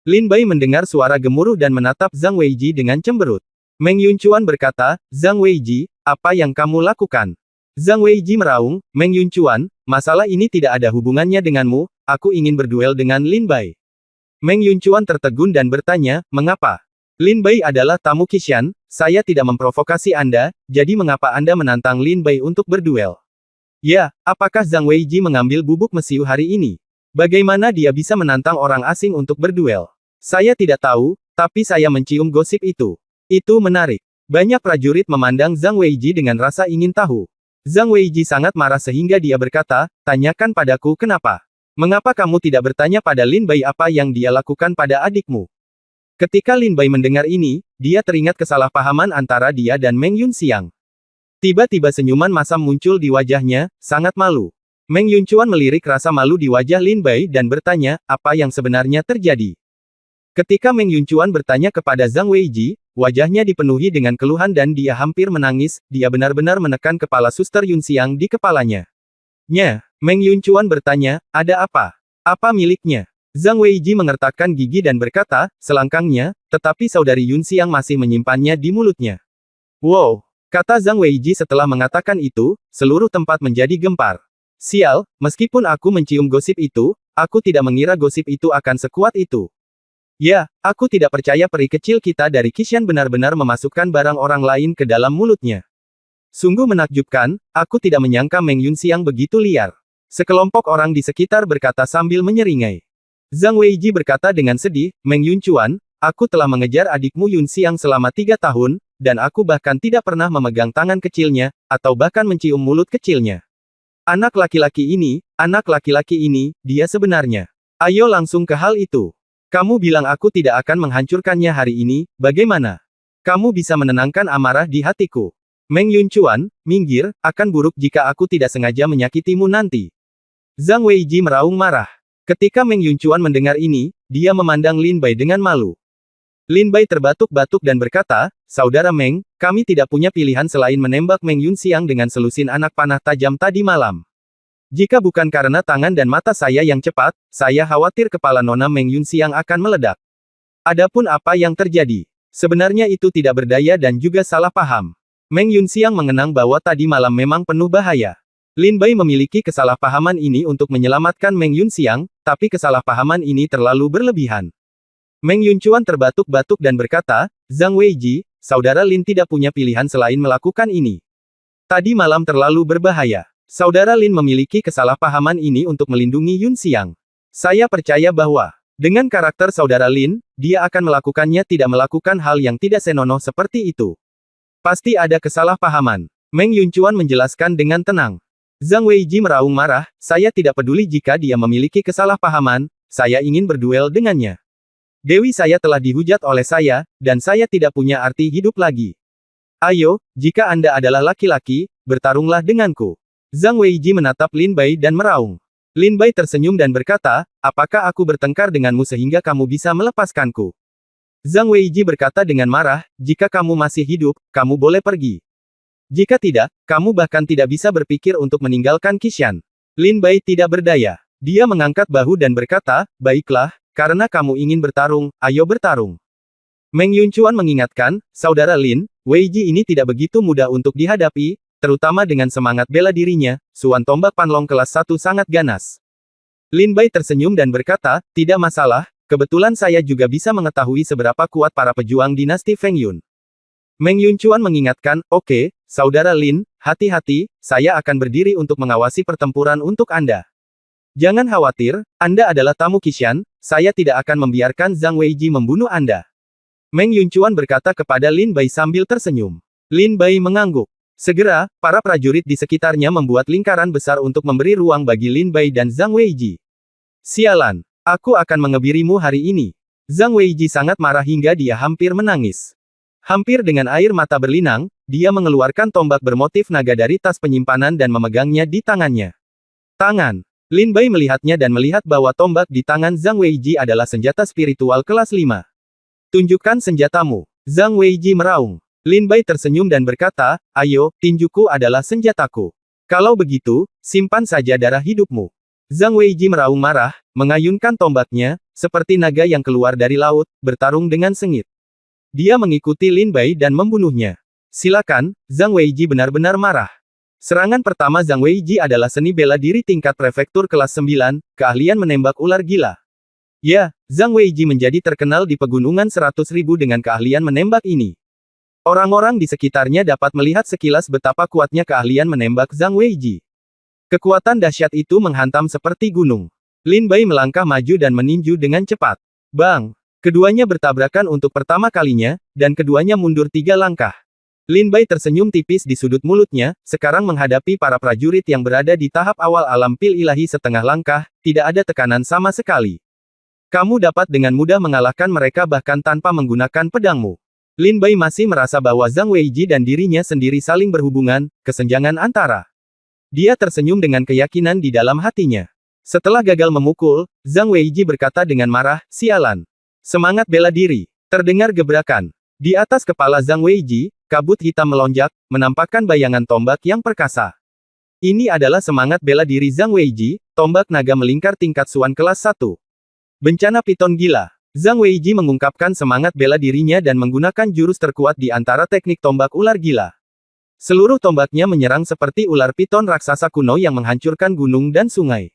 Lin Bai mendengar suara gemuruh dan menatap Zhang Weiji dengan cemberut. Meng Yunchuan berkata, "Zhang Weiji, apa yang kamu lakukan?" Zhang Weiji meraung, "Meng Yunchuan, masalah ini tidak ada hubungannya denganmu, aku ingin berduel dengan Lin Bai." Meng Yunchuan tertegun dan bertanya, "Mengapa?" Lin Bai adalah tamu Qishan, saya tidak memprovokasi Anda, jadi mengapa Anda menantang Lin Bai untuk berduel? Ya, apakah Zhang Weiji mengambil bubuk mesiu hari ini? Bagaimana dia bisa menantang orang asing untuk berduel? Saya tidak tahu, tapi saya mencium gosip itu. Itu menarik. Banyak prajurit memandang Zhang Weiji dengan rasa ingin tahu. Zhang Weiji sangat marah sehingga dia berkata, "Tanyakan padaku kenapa? Mengapa kamu tidak bertanya pada Lin Bai apa yang dia lakukan pada adikmu?" Ketika Lin Bai mendengar ini, dia teringat kesalahpahaman antara dia dan Meng Yunxiang. Tiba-tiba senyuman masam muncul di wajahnya, sangat malu. Meng Yunchuan melirik rasa malu di wajah Lin Bai dan bertanya, apa yang sebenarnya terjadi? Ketika Meng Yunchuan bertanya kepada Zhang Weiji, wajahnya dipenuhi dengan keluhan dan dia hampir menangis, dia benar-benar menekan kepala suster Yunxiang di kepalanya. Meng Yunchuan bertanya, ada apa? Apa miliknya? Zhang Weiji mengertakkan gigi dan berkata, selangkangnya, tetapi saudari Yunxiang masih menyimpannya di mulutnya. Wow, kata Zhang Weiji setelah mengatakan itu, seluruh tempat menjadi gempar. Sial, meskipun aku mencium gosip itu, aku tidak mengira gosip itu akan sekuat itu. Ya, aku tidak percaya peri kecil kita dari Qishan benar-benar memasukkan barang orang lain ke dalam mulutnya. Sungguh menakjubkan, aku tidak menyangka Meng Yunxiang begitu liar. Sekelompok orang di sekitar berkata sambil menyeringai. Zhang Weiji berkata dengan sedih, Meng Yunchuan, aku telah mengejar adikmu Yunxiang selama 3 tahun, dan aku bahkan tidak pernah memegang tangan kecilnya, atau bahkan mencium mulut kecilnya. Anak laki-laki ini, dia sebenarnya. Ayo langsung ke hal itu. Kamu bilang aku tidak akan menghancurkannya hari ini, bagaimana? Kamu bisa menenangkan amarah di hatiku. Meng Yunchuan, minggir, akan buruk jika aku tidak sengaja menyakitimu nanti. Zhang Weiji meraung marah. Ketika Meng Yunchuan mendengar ini, dia memandang Lin Bai dengan malu. Lin Bai terbatuk-batuk dan berkata, Saudara Meng, kami tidak punya pilihan selain menembak Meng Yunxiang dengan selusin anak panah tajam tadi malam. Jika bukan karena tangan dan mata saya yang cepat, saya khawatir kepala Nona Meng Yunxiang akan meledak. Adapun apa yang terjadi, sebenarnya itu tidak berdaya dan juga salah paham. Meng Yunxiang mengenang bahwa tadi malam memang penuh bahaya. Lin Bai memiliki kesalahpahaman ini untuk menyelamatkan Meng Yunxiang, tapi kesalahpahaman ini terlalu berlebihan. Meng Yunchuan terbatuk-batuk dan berkata, Zhang Weiji, Saudara Lin tidak punya pilihan selain melakukan ini. Tadi malam terlalu berbahaya. Saudara Lin memiliki kesalahpahaman ini untuk melindungi Yunxiang. Saya percaya bahwa, dengan karakter Saudara Lin, dia akan melakukannya tidak melakukan hal yang tidak senonoh seperti itu. Pasti ada kesalahpahaman. Meng Yunchuan menjelaskan dengan tenang. Zhang Weiji meraung marah, saya tidak peduli jika dia memiliki kesalahpahaman, saya ingin berduel dengannya. Dewi saya telah dihujat oleh saya, dan saya tidak punya arti hidup lagi. Ayo, jika Anda adalah laki-laki, bertarunglah denganku. Zhang Weiji menatap Lin Bai dan meraung. Lin Bai tersenyum dan berkata, apakah aku bertengkar denganmu sehingga kamu bisa melepaskanku? Zhang Weiji berkata dengan marah, jika kamu masih hidup, kamu boleh pergi. Jika tidak, kamu bahkan tidak bisa berpikir untuk meninggalkan Qishan. Lin Bai tidak berdaya. Dia mengangkat bahu dan berkata, baiklah, karena kamu ingin bertarung, ayo bertarung. Meng Yunchuan mengingatkan, Saudara Lin, Weiji ini tidak begitu mudah untuk dihadapi, terutama dengan semangat bela dirinya, Suan Tombak Panlong kelas 1 sangat ganas. Lin Bai tersenyum dan berkata, tidak masalah, kebetulan saya juga bisa mengetahui seberapa kuat para pejuang dinasti Feng Yun. Meng Yunchuan mengingatkan, oke, Saudara Lin, hati-hati, saya akan berdiri untuk mengawasi pertempuran untuk Anda. Jangan khawatir, Anda adalah tamu Qishan, saya tidak akan membiarkan Zhang Weiji membunuh Anda. Meng Yunchuan berkata kepada Lin Bai sambil tersenyum. Lin Bai mengangguk. Segera, para prajurit di sekitarnya membuat lingkaran besar untuk memberi ruang bagi Lin Bai dan Zhang Weiji. Sialan, aku akan mengebirimu hari ini. Zhang Weiji sangat marah hingga dia hampir menangis. Hampir dengan air mata berlinang, dia mengeluarkan tombak bermotif naga dari tas penyimpanan dan memegangnya di tangannya. Tangan. Lin Bai melihatnya dan melihat bahwa tombak di tangan Zhang Weiji adalah senjata spiritual kelas 5. Tunjukkan senjatamu. Zhang Weiji meraung. Lin Bai tersenyum dan berkata, ayo, tinjuku adalah senjataku. Kalau begitu, simpan saja darah hidupmu. Zhang Weiji meraung marah, mengayunkan tombaknya, seperti naga yang keluar dari laut, bertarung dengan sengit. Dia mengikuti Lin Bai dan membunuhnya. Silakan, Zhang Weiji benar-benar marah. Serangan pertama Zhang Weiji adalah seni bela diri tingkat prefektur kelas 9, keahlian menembak ular gila. Ya, Zhang Weiji menjadi terkenal di pegunungan 100.000 dengan keahlian menembak ini. Orang-orang di sekitarnya dapat melihat sekilas betapa kuatnya keahlian menembak Zhang Weiji. Kekuatan dahsyat itu menghantam seperti gunung. Lin Bai melangkah maju dan meninju dengan cepat. Bang! Keduanya bertabrakan untuk pertama kalinya, dan keduanya mundur 3 langkah. Lin Bai tersenyum tipis di sudut mulutnya, sekarang menghadapi para prajurit yang berada di tahap awal alam pil ilahi setengah langkah, tidak ada tekanan sama sekali. Kamu dapat dengan mudah mengalahkan mereka bahkan tanpa menggunakan pedangmu. Lin Bai masih merasa bahwa Zhang Weiji dan dirinya sendiri saling berhubungan, kesenjangan antara. Dia tersenyum dengan keyakinan di dalam hatinya. Setelah gagal memukul, Zhang Weiji berkata dengan marah, sialan. Semangat bela diri. Terdengar gebrakan. Di atas kepala Zhang Weiji, kabut hitam melonjak, menampakkan bayangan tombak yang perkasa. Ini adalah semangat bela diri Zhang Weiji, tombak naga melingkar tingkat Suan kelas 1. Bencana piton gila. Zhang Weiji mengungkapkan semangat bela dirinya dan menggunakan jurus terkuat di antara teknik tombak ular gila. Seluruh tombaknya menyerang seperti ular piton raksasa kuno yang menghancurkan gunung dan sungai.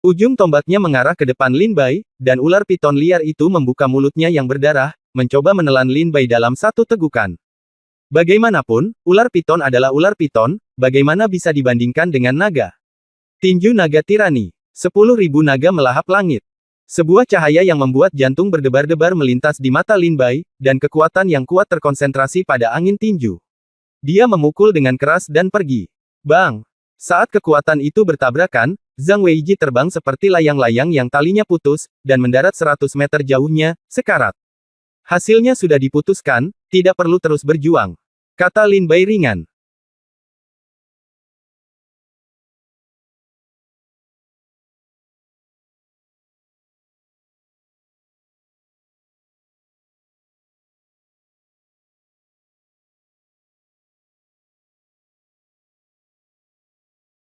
Ujung tombaknya mengarah ke depan Lin Bai, dan ular piton liar itu membuka mulutnya yang berdarah, mencoba menelan Lin Bai dalam satu tegukan. Bagaimanapun, ular piton adalah ular piton, bagaimana bisa dibandingkan dengan naga? Tinju naga tirani. 10.000 naga melahap langit. Sebuah cahaya yang membuat jantung berdebar-debar melintas di mata Lin Bai, dan kekuatan yang kuat terkonsentrasi pada angin tinju. Dia memukul dengan keras dan pergi. Bang! Saat kekuatan itu bertabrakan, Zhang Weiji terbang seperti layang-layang yang talinya putus, dan mendarat 100 meter jauhnya, sekarat. Hasilnya sudah diputuskan, tidak perlu terus berjuang. Kata Lin Bai ringan.